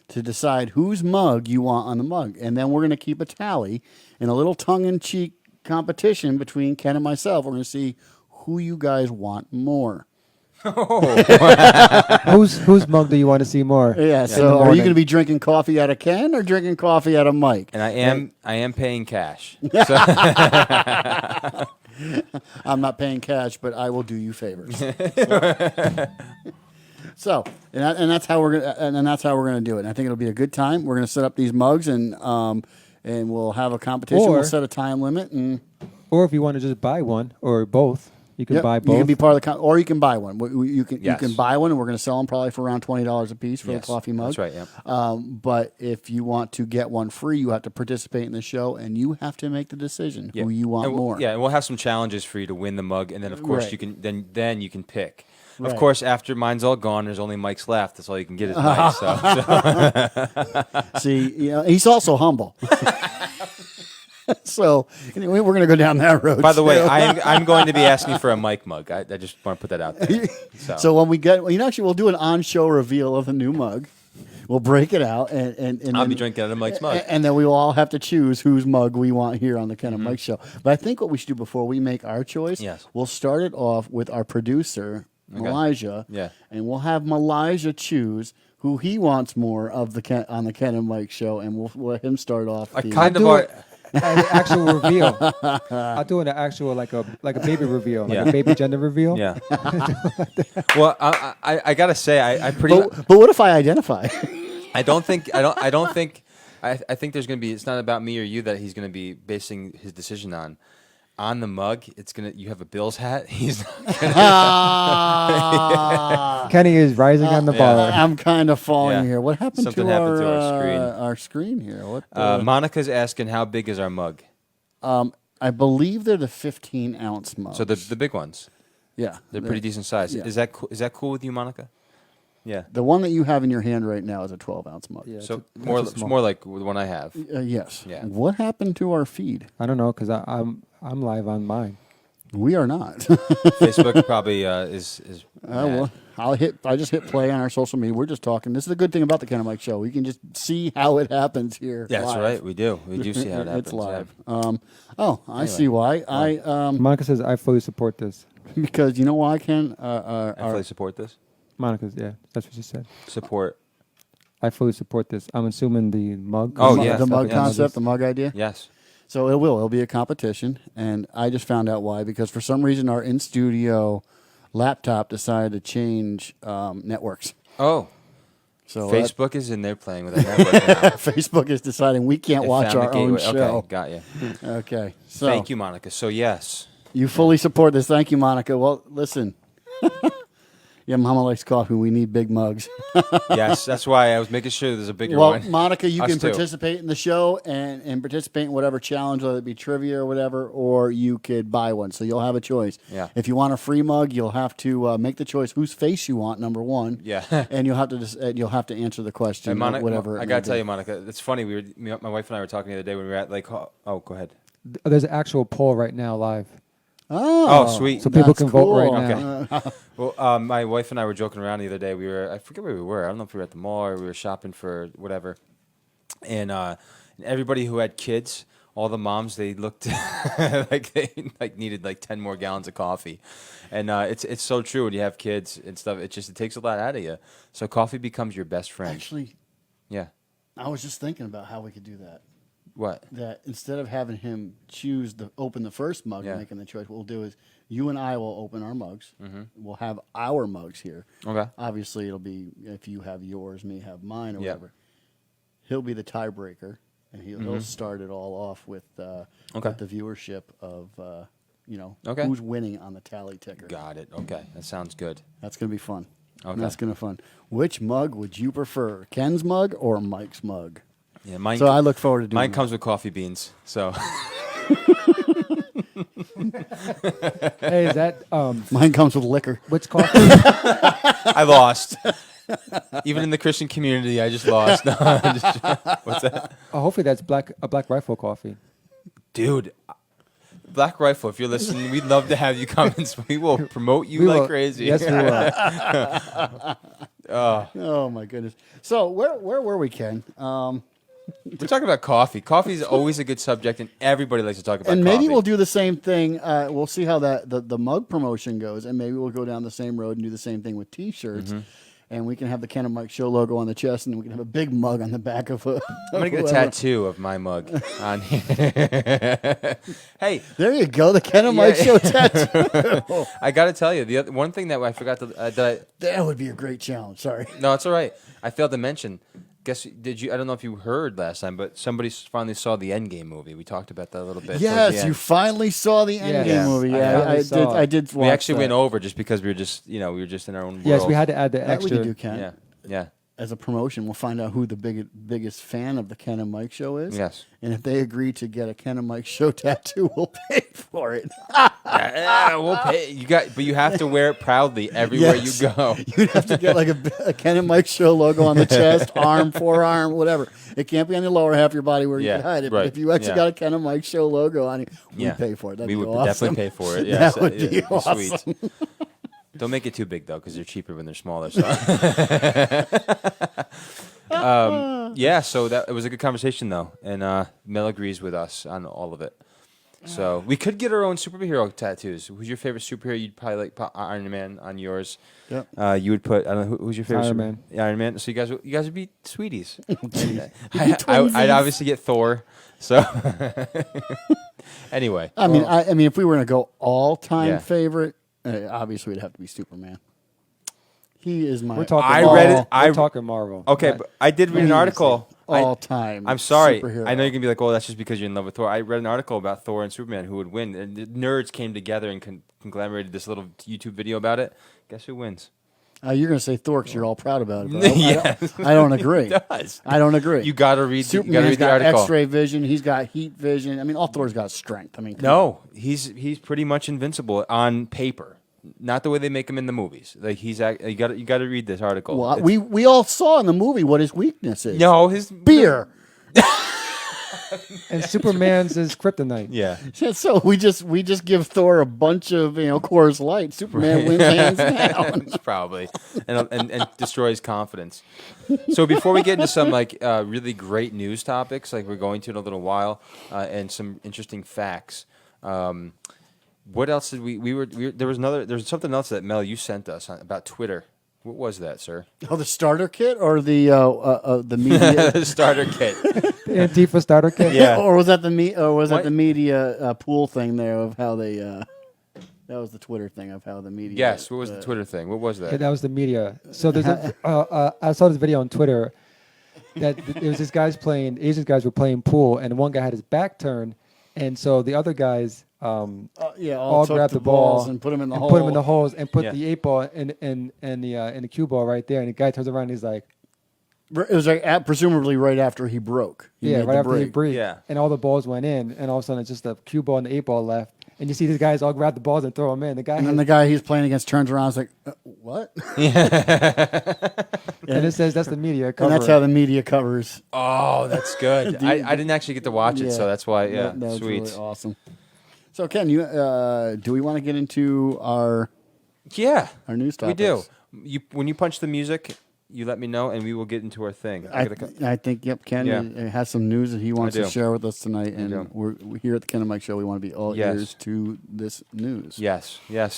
to decide whose mug you want on the mug. And then we're going to keep a tally in a little tongue-in-cheek competition between Ken and myself. We're going to see who you guys want more. Whose mug do you want to see more? Yeah, in the so are you morning? going to be drinking coffee out of Ken or drinking coffee out of Mike? And I am paying cash. I'm not paying cash, but I will do you favors. So, and that's how we're gonna do it. And I think it'll be a good time. We're gonna set up these mugs and we'll have a competition. Or- We'll set a time limit and Or if you want to just buy one or both, you can yep, buy you both. can be part of the or you can buy one. You can Yes. buy one, and we're gonna sell them probably for around $20 a piece for Yes, the coffee mug. that's right, yeah. But if you want to get one free, you have to participate in the show, and you have to make the decision who you want And we'll- more. Yeah, and we'll have some challenges for you to win the mug, and then of course Right. you can then you can pick. Right. Of course, after mine's all gone, there's only Mike's left. That's all you can get is Mike. See, he's also humble. So anyway, we're going to go down that road. By the way, too. I'm going to be asking for a Mike mug. I just want to put that out there. So when we get, we'll do an on-show reveal of the new mug. We'll break it out, and I'll then, be drinking out of Mike's mug. and then we will all have to choose whose mug we want here on the Ken and Mm-hmm. Mike show. But I think what we should do before we make our choice, Yes. we'll start it off with our producer, Malijah, Yeah. and we'll have Malijah choose who he wants more of on the Ken and Mike show, and we'll let him start off. I the- kind of do are. it an actual reveal. I'll do an actual like a baby reveal, like Yeah. a baby gender reveal. Yeah. Well, I gotta say, I pretty. But what if I identify? I think there's gonna be. It's not about me or you that he's gonna be basing his decision on. On the mug, you have a Bills hat. He's Kenny is rising on the bar. I'm kind of falling Yeah. here. What happened Something to happened our to our screen. Our screen here. What? Monica's asking how big is our mug? I believe they're the 15-ounce mugs. So the big ones, yeah, they're pretty decent size. yeah. Is that cool with you, Monica? Yeah. The one that you have in your hand right now is a 12-ounce mug. Yeah. So It's more a it's small. more like the one I have. Yes. Yeah. What happened to our feed? I don't know because I'm live on mine. We are not. Facebook probably is. Well, I just hit play on our social media. We're just talking. This is the good thing about the Ken and Mike show. We can just see how it happens here. Yeah, that's live. right. We do see how it happens. It's live. Yeah. I see why. Monica says I fully support this. because you know why, Ken? I fully support this. Monica's, yeah, that's what she said. Support. I fully support this. I'm assuming the mug. Oh, the, yeah. the mug Yes. concept, the mug idea. Yes. So it'll be a competition, and I just found out why, because for some reason our in studio laptop decided to change networks. Oh. So Facebook is in there playing with that network now. Facebook is deciding we can't They watch found our the own gateway. show. Okay, got you. Okay, so Thank you, Monica. So, yes. you fully support this. Thank you, Monica. Well, listen. Yeah, Mama likes coffee. We need big mugs. Yes, that's why I was making sure there's a bigger Well, one. Monica, you Us can too. participate in the show and participate in whatever challenge, whether it be trivia or whatever, or you could buy one. So you'll have a choice. Yeah. If you want a free mug, you'll have to make the choice whose face you want. Number one. Yeah. And you'll have to answer the question. And Monica, whatever. I got to tell you, Monica, it's funny. My wife and I were talking the other day when we were at like, oh, go ahead. There's an actual poll right now live. Oh, sweet. So people that's can vote cool. right now. Well, my wife and I were joking around the other day. I forget where we were. I don't know if we were at the mall or we were shopping for whatever. And everybody who had kids, all the moms, they looked like they needed like 10 more gallons of coffee. And it's so true when you have kids and stuff. It takes a lot out of you. So coffee becomes your best friend. Actually, Yeah. I was just thinking about how we could do that. What? That instead of having him open the first mug Yeah. and making the choice, what we'll do is you and I will open our mugs. We'll have our mugs here. Okay. Obviously, it'll be if you have yours, me have mine, or Yeah. whatever. He'll be the tiebreaker, and he'll start it all off with Okay. with the viewership of Okay. who's winning on the tally ticker. Got it. Okay. That sounds good. That's gonna be fun. Okay. That's gonna be fun. Which mug would you prefer, Ken's mug or Mike's mug? Yeah. Mine. So I look forward to doing Mine that. comes with coffee beans. So. Hey, is that Mine comes with liquor. what's coffee? I lost. Even in the Christian community, I just lost. No, what's that? Oh, hopefully that's a Black Rifle coffee. Dude, Black Rifle, if you're listening, we'd love to have you come and we will promote you We like will- crazy. Yes, we will. Oh my goodness. So where were we, Ken? We're talking about coffee. Coffee is always a good subject, and everybody likes to talk about And coffee. maybe we'll do the same thing. We'll see how the mug promotion goes, and maybe we'll go down the same road and do the same thing with T-shirts. And we can have the Ken and Mike Show logo on the chest, and we can have a big mug on the back of a. I'm going to get a whoever. tattoo of my mug on here. Hey, There you go, the Ken and Mike Show tattoo. I got to tell you, the one thing that I forgot to... That would be a great challenge. Sorry. No, it's all right. I failed to mention. Did you? I don't know if you heard last time, but somebody finally saw the Endgame movie. We talked about that a little bit. towards the Yes, end. you finally saw the Endgame Yes, movie. I Yeah, finally saw it. I did. We watch actually that. went over just because we were just in our own world. Yes, we had to add the That we extra. can do, Ken. Yeah, yeah. As a promotion, we'll find out who the biggest fan of the Ken and Mike Show is. Yes. And if they agree to get a Ken and Mike Show tattoo, we'll pay for it. We'll pay. But you have to wear it proudly everywhere Yes. you go. You'd have to get like a Ken and Mike Show logo on the chest, arm, forearm, whatever. It can't be on the lower half of your body where you Yeah, can hide it. right. But if you actually Yeah. got a Ken and Mike Show logo on it, we'd Yeah. pay for it. That'd We be would awesome. definitely pay for it. Yeah, That would be awesome. Sweet. Don't make it too big though, because they're cheaper when they're smaller. So. Yeah, so it was a good conversation though, and Mel agrees with us on all of it. So we could get our own superhero tattoos. Who's your favorite superhero? You'd probably like put Iron Man on yours. Yep. You would put I don't know who's your favorite. Iron Man. Yeah, Iron Man. So you guys would be sweeties. I'd obviously get Thor. So anyway, I mean, if we were going to go all-time Yeah. favorite, obviously it'd have to be Superman. He is my We're talking. I Marvel. read it- We're talking Marvel. okay, Right. but I did read an article. all-time. I'm sorry. superhero. I know you're gonna be like, "Oh, that's just because you're in love with Thor." I read an article about Thor and Superman who would win, and the nerds came together and conglomerated this little YouTube video about it. Guess who wins? You're going to say Thor because you're all proud about it. But Yes. I don't agree. It does. I don't agree. You gotta read. You gotta Superman's read the got article. X-ray vision. He's got heat vision. I mean, all Thor's got strength. I mean, come No, he's pretty much invincible on paper. Not the way they make him in the movies. Like you got to read this article. on. It's- we all saw in the movie what his weakness is. no his beer. And Superman's is kryptonite. Yeah. So we just give Thor a bunch of Coors Light. Superman wins hands down. Probably, and destroys confidence. So before we get into some really great news topics, like we're going to in a little while, and some interesting facts, What else did we were there was something else that Mel you sent us about Twitter. What was that, sir? Oh, the starter kit or the media Starter kit. The Antifa starter kit. Yeah. or was that that What? the media pool thing there of how they that was the Twitter thing of how the media. Yes. What was the Twitter thing? What was Yeah, that? that was the media. So there's I saw this video on Twitter that there was this Asian guys were playing pool, and one guy had his back turned, and so the other guys all took grabbed the the ball balls and put them in the hole. put them in the holes, and put Yeah. the 8-ball in the cue ball right there, and the guy turns around and he's like, It was like presumably right after he broke. He yeah, made right the after he break. break, Yeah. and all the balls went in, and all of a sudden it's just the cue ball and the 8-ball left, and you see these guys all grab the balls and throw them in. The guy And then the guy he's playing against turns around and is like, what? and it says that's the media And cover. that's how the media covers. Oh, that's good. I didn't actually get to watch it, so that's why. Yeah, that was sweet. really awesome. So Ken, you do we want to get into our Yeah, news we topics? do. When you punch the music, you let me know, and we will get into our thing. I think Ken Yeah. has some news that he wants do. to share with us tonight, and do. we're here at the Ken and Mike Show. We want to be all Yes. ears to this news. Yes, yes.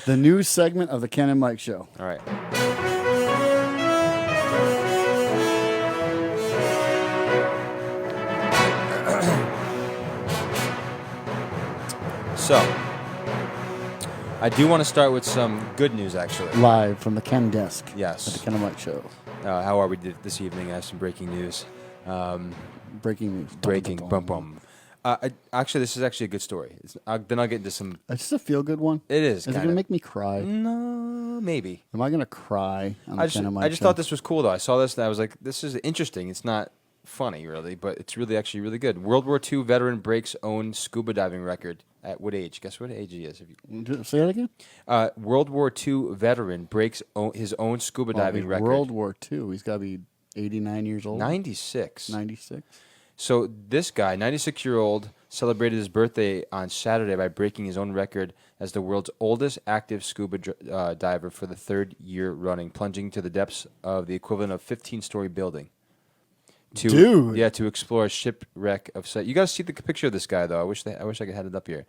The news segment of the Ken and Mike Show. All right. So, I do want to start with some good news, actually. Live from the Ken desk. Yes. At the Ken and Mike Show. How are we this evening? I have some breaking news. Breaking news. Breaking. Bum, bum. Actually, this is actually a good story. Then I'll get into some. It's just a feel good one. It is. Is it going to make me cry? No, maybe. Am I going to cry on the Ken and Mike I just Show? thought this was cool, though. I saw this and I was like, this is interesting. It's not funny, really, but it's really actually really good. World War II veteran breaks own scuba diving record. At what age? Guess what age he is? Say that again? World War II veteran breaks his own scuba diving record. World War II. He's got to be 89 years old. 96. 96. So this guy, 96-year-old, celebrated his birthday on Saturday by breaking his own record as the world's oldest active scuba diver for the third year running, plunging to the depths of the equivalent of 15-story building. Dude. Yeah, to explore a shipwreck of sight. You got to see the picture of this guy, though. I wish I could have it up here.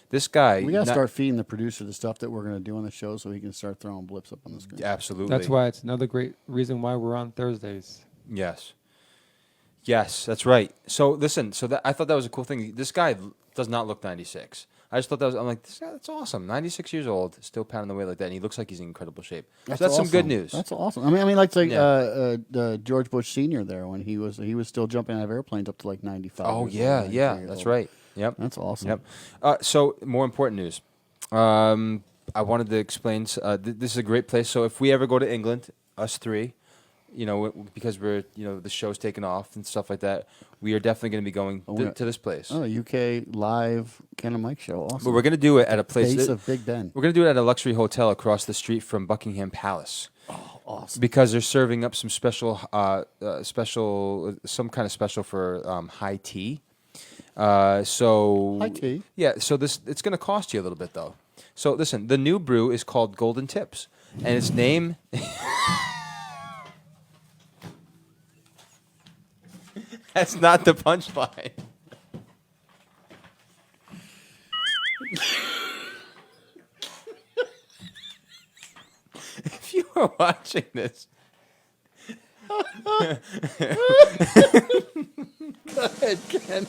This guy. We got to start feeding the producer the stuff that we're going to do on the show so he can start throwing blips up on the screen. Absolutely. That's why it's another great reason why we're on Thursdays. Yes. Yes, that's right. So listen, I thought that was a cool thing. This guy does not look 96. I just thought I'm like, this guy, that's awesome. 96 years old, still pounding the weight like that, and he looks like he's in incredible shape. That's some awesome. good news. That's awesome. I mean, like Yeah. George Bush Sr. there when he was still jumping out of airplanes up to like 95. Oh years yeah, old, yeah, 93 years that's old. right. Yep. That's awesome. Yep. So more important news. I wanted to explain. This is a great place. So if we ever go to England, us three, because we're the show's taken off and stuff like that, we are definitely going to be going to this place. Oh, UK live Ken and Mike Show. Awesome. But we're going to do it at a place. Base of Big Ben. We're going to do it at a luxury hotel across the street from Buckingham Palace. Oh, awesome. Because they're serving up some some kind of special for high tea. High tea? Yeah. So it's going to cost you a little bit though. So listen, the new brew is called Golden Tips, and its name. That's not the punchline. If you were watching this. Go ahead, Ken.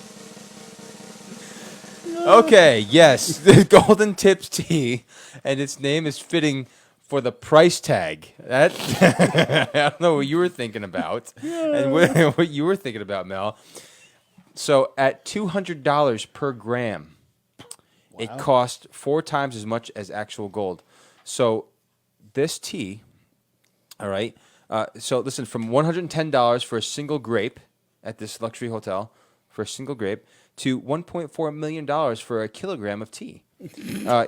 Okay, yes, the Golden Tips tea, and its name is fitting for the price tag. That I don't know what you were thinking about, and what you were thinking about, Mel. So at $200 per gram, it costs 4 times as much as actual gold. So this tea, all right. So listen, from $110 for a single grape at this luxury hotel for a single grape to $1.4 million for a kilogram of tea.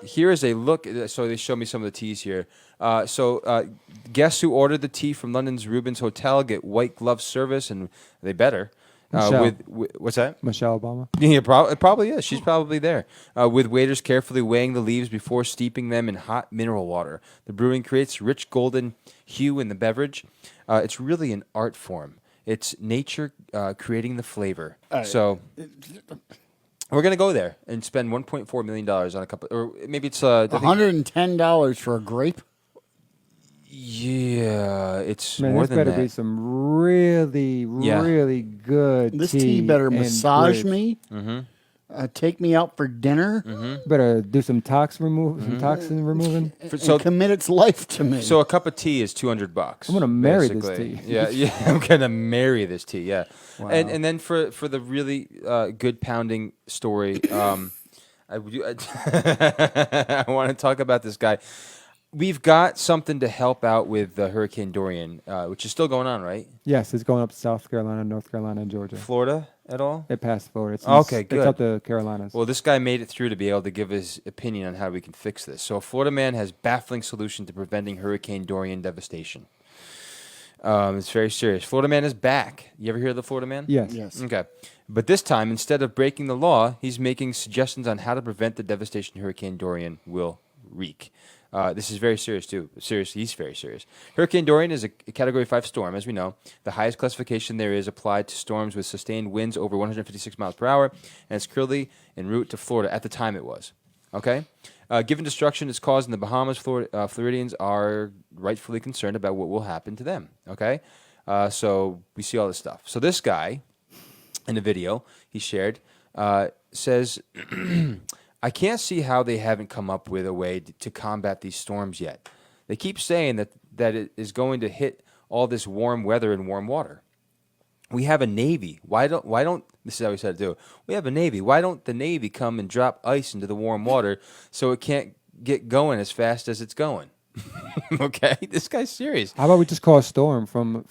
Here is a look. So they show me some of the teas here. Guests who ordered the tea from London's Rubens Hotel get white glove service, and they better. Michelle. What's that? Michelle Obama. Yeah, it probably is. She's probably there. With waiters carefully weighing the leaves before steeping them in hot mineral water. The brewing creates rich golden hue in the beverage. It's really an art form. It's nature creating the flavor. So We're gonna go there and spend $1.4 million on a couple, or maybe it's I think- $110 for a grape. Yeah, it's Man, more this than better that. be some really, Yeah. really good This tea better and massage grapes. me. Take me out for dinner. Better do some toxin removing. And commit its life to me. So a cup of tea is $200. I'm gonna marry this basically. tea. Yeah, I'm gonna marry this tea. Yeah, and then for the really good pounding story, I want to talk about this guy. We've got something to help out with Hurricane Dorian, which is still going on, right? Yes, it's going up to South Carolina, North Carolina, and Georgia. Florida at all? It passed Florida. It's Okay, It's good. up to Carolinas. Well, this guy made it through to be able to give his opinion on how we can fix this. So, a Florida man has baffling solution to preventing Hurricane Dorian devastation. It's very serious. Florida man is back. You ever hear of the Florida man? yes. yes. Okay. But this time, instead of breaking the law, he's making suggestions on how to prevent the devastation Hurricane Dorian will wreak. This is very serious, too. Seriously, he's very serious. Hurricane Dorian is a Category 5 storm, as we know. The highest classification there is applied to storms with sustained winds over 156 miles per hour, and it's currently en route to Florida. At the time, it was. Okay? Given destruction it's caused in the Bahamas, Floridians are rightfully concerned about what will happen to them. Okay? So we see all this stuff. So this guy, in the video he shared, says, I can't see how they haven't come up with a way to combat these storms yet. They keep saying that it is going to hit all this warm weather and warm water. We have a Navy. Why don't this is how we said to do it. We have a Navy. Why don't the Navy come and drop ice into the warm water so it can't get going as fast as it's going? Okay, this guy's serious. How about we just call a storm from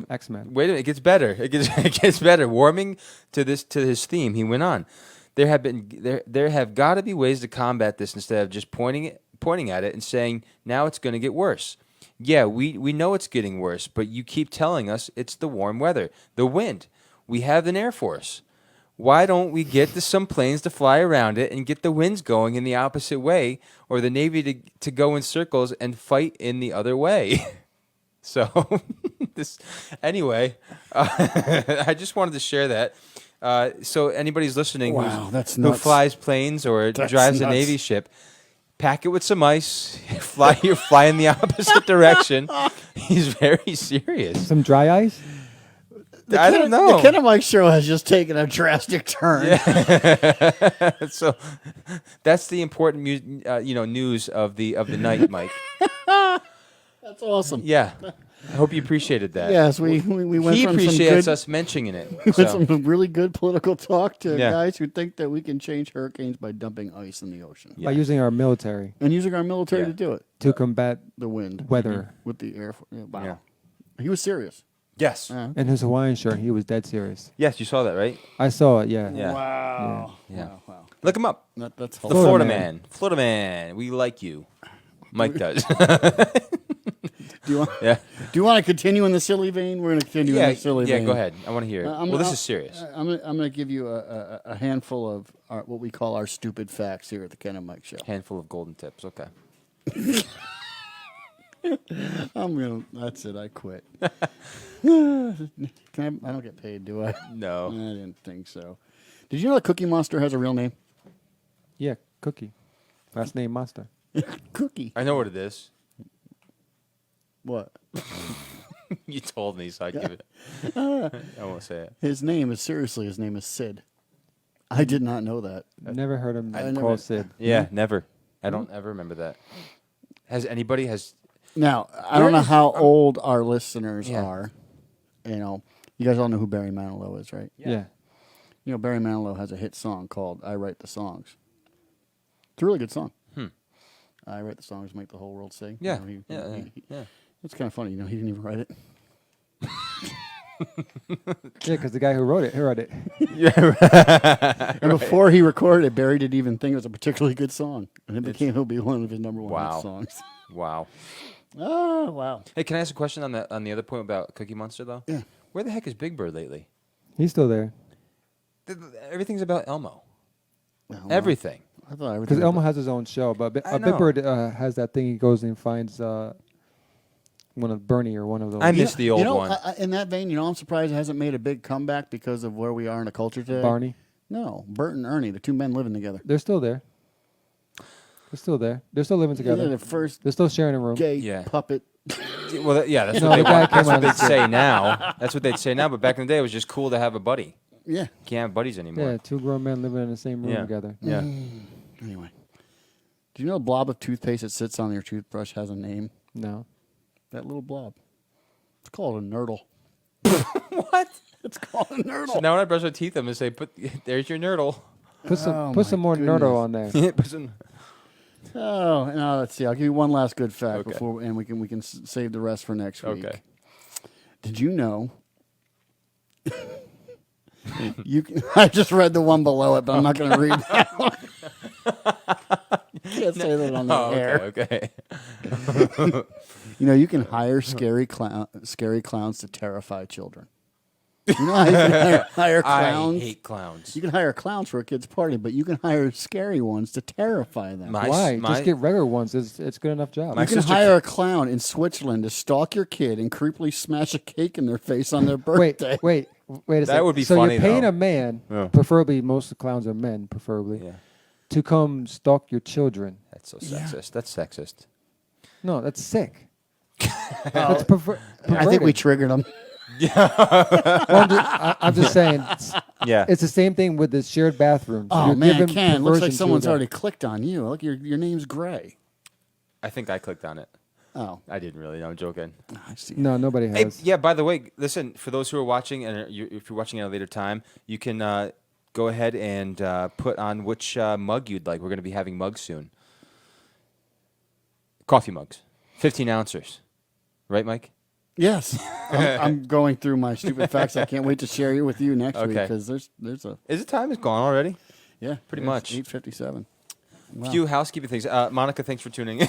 X-Men? Wait a minute, it gets better. It gets better. Warming to his theme, he went on. There have got to be ways to combat this instead of just pointing at it and saying now it's going to get worse. Yeah, we know it's getting worse, but you keep telling us it's the warm weather, the wind. We have an Air Force. Why don't we get some planes to fly around it and get the winds going in the opposite way, or the Navy to go in circles and fight in the other way? So, I just wanted to share that. So anybody listening Wow, that's who nuts. flies planes or That's drives a nuts. Navy ship, pack it with some ice, fly in the opposite direction. He's very serious. Some dry ice? I don't know. The Ken and Mike show has just taken a drastic turn. So that's the important news of the night, Mike. That's awesome. Yeah. I hope you appreciated that. Yes, we went He from some appreciates good, us mentioning it. with So. some really good political talk to Yeah. guys who think that we can change hurricanes by dumping ice in the ocean By using our military and using our military Yeah. to do it. to combat The wind weather. with the Air Force. Yeah, wow, Yeah. he was serious. Yes. And his Hawaiian shirt, he was dead serious. Yes, you saw that, right? I saw it, yeah. Yeah. Wow. Yeah. Wow. Look him up. That's The hilarious. Florida Man. man. Florida man. We like you. Mike does. Do you want? Yeah. Do you want to continue in the silly vein? We're going to continue in the silly vein. go ahead. I want to hear it. I'm- Well, this I'm- is serious. I'm going to give you a handful of what we call our stupid facts here at the Ken and Mike Show. Handful of golden tips. Okay. That's it. I quit. I don't get paid, do I? I No. didn't think so. Did you know that Cookie Monster has a real name? Yeah, Cookie. Last name Monster. Cookie. I know what it is. What? You told me, so I give it. I won't say it. His name is Sid. I did not know that. Never heard him I never- called Sid. Yeah, never. I don't ever remember that. Has anybody Now, I don't know is- how old our listeners Yeah. are. You know, you guys all know who Barry Manilow is, right? Yeah. You know, Barry Manilow has a hit song called I Write the Songs. It's a really good song. I write the songs, make the whole world sing. Yeah. You know, Yeah. It's kind of funny. You know, he didn't even write it. Yeah, because the guy who wrote it, And before he recorded it, Barry didn't even think it was a particularly good song. And it'll be one of his number one Wow. hit songs. Wow. Oh, wow. Hey, can I ask a question on the other point about Cookie Monster though? Yeah. Where the heck is Big Bird lately? he's still there. Everything's about Elmo. Well, Everything. I thought everything Because was- Elmo has his own show, but I Big know. Bird has that thing he goes and finds one of Bernie or one of those. I miss the old one. In that vein, I'm surprised it hasn't made a big comeback because of where we are in the culture today. Barney. No, Bert and Ernie, the two men living together. They're still there. They're still there. They're still living together. Yeah, the first They're still sharing a room. gay Yeah. puppet. Well, that's No, what they the guy want. That's came what on they'd and said- say now. That's what they'd say now. But back in the day, it was just cool to have a buddy. Yeah. You can't have buddies anymore. Yeah, two grown men living in the same room Yeah. together. Yeah. Anyway, do you know a blob of toothpaste that sits on your toothbrush has a name? No. That little blob. It's called a nurdle. What? It's called a nurdle. So now when I brush my teeth, I'm gonna say, "There's your nurdle." Put some Oh, put some my more goodness. Nurdo on there. Put some- Oh, no, let's see. I'll give you one last good fact Okay. before, and we can save the rest for next week. Okay. Did you know? I just read the one below it, but I'm not going to read that one. Can't say that on the air. Okay. You know, you can hire scary clowns to terrify children. You know how you can hire clowns? I hate clowns. You can hire clowns for a kid's party, but you can hire scary ones to terrify them. Why? Just get regular ones. It's good enough job. My You can sister- hire a clown in Switzerland to stalk your kid and creepily smash a cake in their face on their birthday. Wait a second. That would be so funny, you're paying though. a man, Yeah. preferably most of the clowns are men, preferably, Yeah. to come stalk your children. That's so sexist. That's sexist. No, that's sick. That's I think we triggered them. Well, I'm just saying. Yeah. It's the same thing with the shared bathrooms. Oh, You're man, giving Ken, looks like perversion to someone's them. already clicked on you. Look, your name's Gray. I think I clicked on it. Oh, I didn't really. No, I'm joking. I see. No, nobody Hey, has. yeah. By the way, listen. For those who are watching, and if you're watching at a later time, you can go ahead and put on which mug you'd like. We're going to be having mugs soon. Coffee mugs, 15 ounces, right, Mike? Yes, I'm going through my stupid facts. I can't wait to share it with you next week Okay. because there's a Is it time? It's gone already. pretty much. 8:57. Wow. Few housekeeping things. Monica, thanks for tuning in.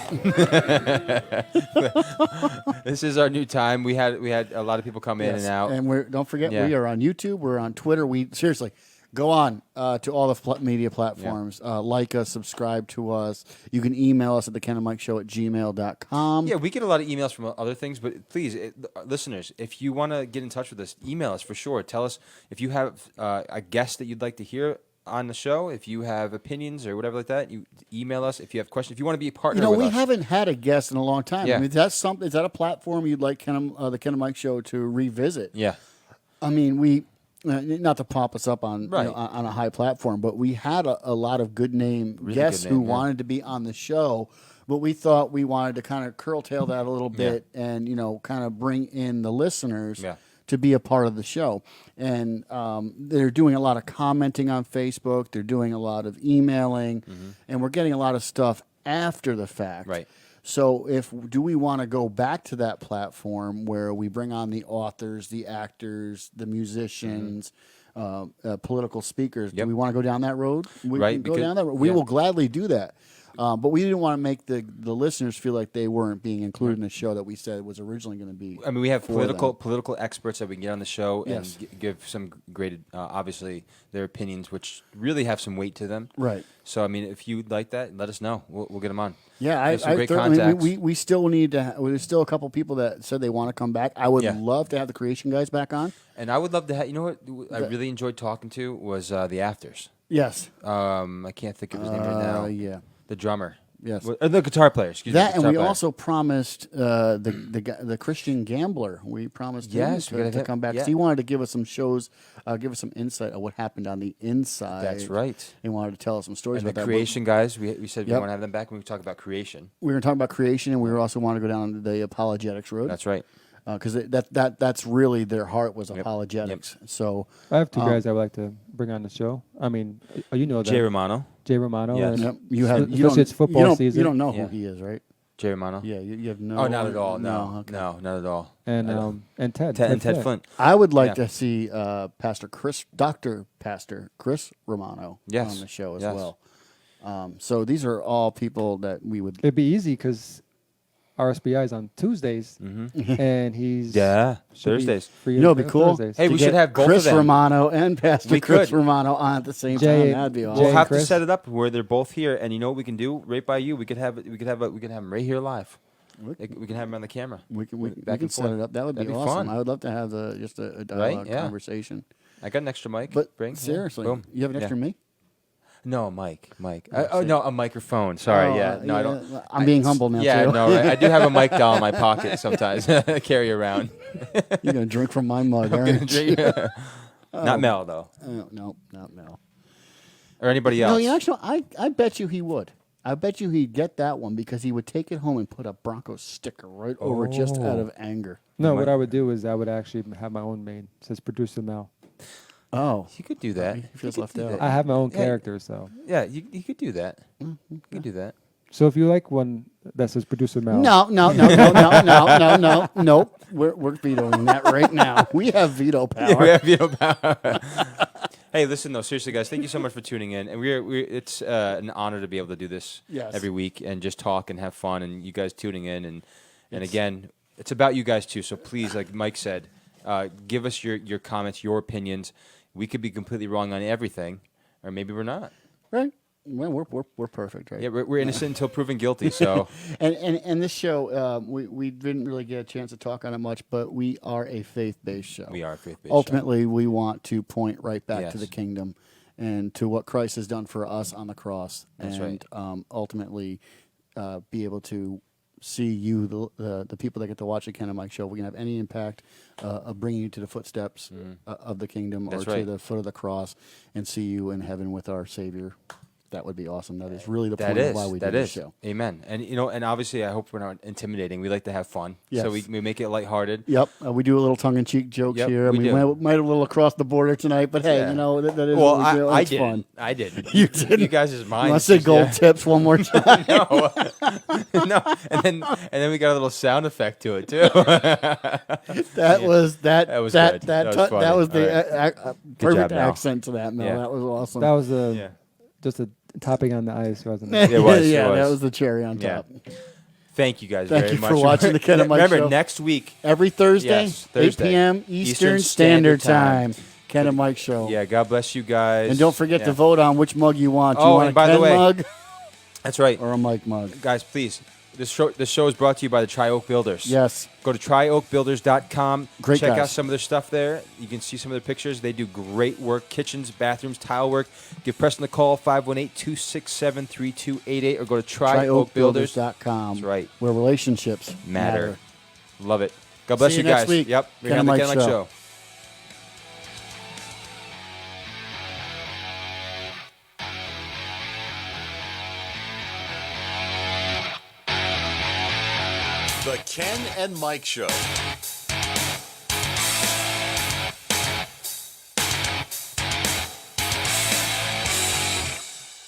This is our new time. We had a lot of people come in Yes, and out. and don't forget Yeah. we are on YouTube. We're on Twitter. We seriously go on to all the media platforms. Like us, subscribe to us. You can email us at thekenandmikeshow@gmail.com. Yeah, we get a lot of emails from other things, but please, listeners, if you want to get in touch with us, email us for sure. Tell us if you have a guest that you'd like to hear on the show. If you have opinions or whatever like that, you email us. If you have questions, if you want to be a partner with we us. haven't had a guest in a long time. Yeah. I mean, is that a platform you'd like the Ken and Mike Show to revisit? Yeah. I mean, we not to pop us up on Right. on a high platform, but we had a lot of good name Really guests good who name, yeah. wanted to be on the show, but we thought we wanted to kind of curtail that a little bit and kind of bring in the listeners. Yeah. To be a part of the show, and they're doing a lot of commenting on Facebook. They're doing a lot of emailing, and we're getting a lot of stuff after the fact. Right. So, do we want to go back to that platform where we bring on the authors, the actors, the musicians, political speakers? Yep. Do we want to go down that road? We Right, can go because- down that road. We yeah. will gladly do that. But we didn't want to make the listeners feel like they weren't being included in the show that we said was originally going to be. I mean, we have for them. political experts that we can get on the show Yes. and give some graded, obviously, their opinions, which really have some weight to them. Right. So, I mean, if you'd like that, let us know. We'll get them on. Yeah, There's some great I mean, contacts. we still need to. There's still a couple people that said they want to come back. I would Yeah. love to have the Creation guys back on. And I would love to have, you know what I really enjoyed talking to was the Afters. Yes. I can't think of his name right now. Yeah. The drummer. Yes. The guitar player, excuse me. That, the and guitar we player. also promised the Christian Gambler. We promised him Yes, we gotta to hit- come back. yeah. So he wanted to give us some shows, give us some insight of what happened on the inside. That's right. He wanted to tell us some stories And about the that. creation guys, we said we Yep. want to have them back when we talk about creation. We were talking about creation, and we were also want to go down the apologetics road. That's right. Because that's really their heart was apologetics. So I have two guys I would like to bring on the show. I mean, you know that. Jay Romano. Jay Romano. Yes. and yep, you have you especially don't, it's football you don't, season. You don't know Yeah. who he is, right? Jay Romano. Yeah, you have no. Oh, not at all. No, okay. no, not at all. And Ted. Ted Flint. I would like Yeah. to see Pastor Chris Romano Yes. on the show as Yes. well. So these are all people that we would. It'd be easy because RSBI is on Tuesdays, and he's Yeah, should be Thursdays. free You know, it'd on be cool. Thursdays. Hey, to we should get have both Chris of them. Romano and Pastor We Chris could. Romano on at the same Jay- time. That'd be awesome. Jay We'll and have to Chris? set it up where they're both here, and you know what we can do right by you. We could have them right here live. We can have them on the camera. We back can and set forth. it up. That would That'd be be awesome. fun. I would love to have just a dialogue Yeah. conversation. I got an extra mic. But Bring. Yeah. seriously, Boom. you have an extra me? No, Mike. No, a microphone. Sorry, yeah. No, I don't. I'm being humble now, Yeah, too. no, right. I do have a mic doll in my pocket sometimes. I carry around. You're going to drink from my mug, I'm gonna aren't you? drink- Not Mel though, No, not Mel. or anybody No, else. you actually, I bet you he would. I bet you he'd get that one because he would take it home and put a Broncos sticker right over just out of anger. No, might- what I would do is I would actually have my own main. It says producer Mel. Oh, You could do that. He feels You left could do out. that. I have my own Yeah. character, so. Yeah, you could do that. You could do that. So if you like one that says producer Mel. no. We're vetoing that right now. We have veto power. We have veto power. Hey, listen though, seriously, guys, thank you so much for tuning in, and it's an honor to be able to do this Yes. every week and just talk and have fun, and you guys tuning in, and again, it's about you guys too. So please, like Mike said, give us your comments, your opinions. We could be completely wrong on everything, or maybe we're not. Right? Well, we're perfect, right? Yeah, we're innocent until proven guilty. So And this show, we didn't really get a chance to talk on it much, but we are a faith-based show. we are a faith-based. Ultimately, we want to point right back to Yes. the kingdom and to what Christ has done for us on the cross. That's and right. Ultimately, be able to see you, the people that get to watch the Ken and Mike show. We can have any impact of bringing you to the footsteps of the kingdom That's or right. to the foot of the cross and see you in heaven with our Savior. That would be awesome. That is really the point of why we do this show. Amen. And and obviously, I hope we're not intimidating. We like to have fun, Yes. so we make it lighthearted. Yep, we do a little tongue-in-cheek jokes Yep, here. we We do. might have a little across the border tonight, but hey, Yeah. that is Well, what we do. I It's did. fun. I did. You didn't. You guys is mine. You want to say gold tips one more time? No, no, and then we got a little sound effect to it too. That was that. That was that good. that That was that funny. was the All perfect job, Mel. accent to that, Mel. Yeah. That was awesome. That was Yeah. just a topping on the ice, wasn't it? It was, it yeah, was. that was the cherry on Yeah. top. Thank you guys Thank very you much for watching the Ken and Mike Remember, show. next week. Every Thursday, Yes, 8 Thursday. p.m. Eastern Standard Time. Ken and Mike show. Yeah, God bless you guys. And don't forget Yeah. to vote on which mug you want. You Oh, want and a by the Ken way- mug That's right, or a Mike mug? guys. Please, this show is brought to you by the Tri-Oak Builders. Yes. Go to tryoakbuilders.com. Great Check guys. out some of their stuff there. You can see some of their pictures. They do great work. Kitchens, bathrooms, tile work. Give Preston a call, 518-267-3288, or go to tryoakbuilders. TryOakBuilders.com. That's right. Where relationships Matter. Love it. God bless See you you next guys. week. Yep. We're Ken gonna and have the Mike Ken and Mike show. show. The Ken and Mike Show.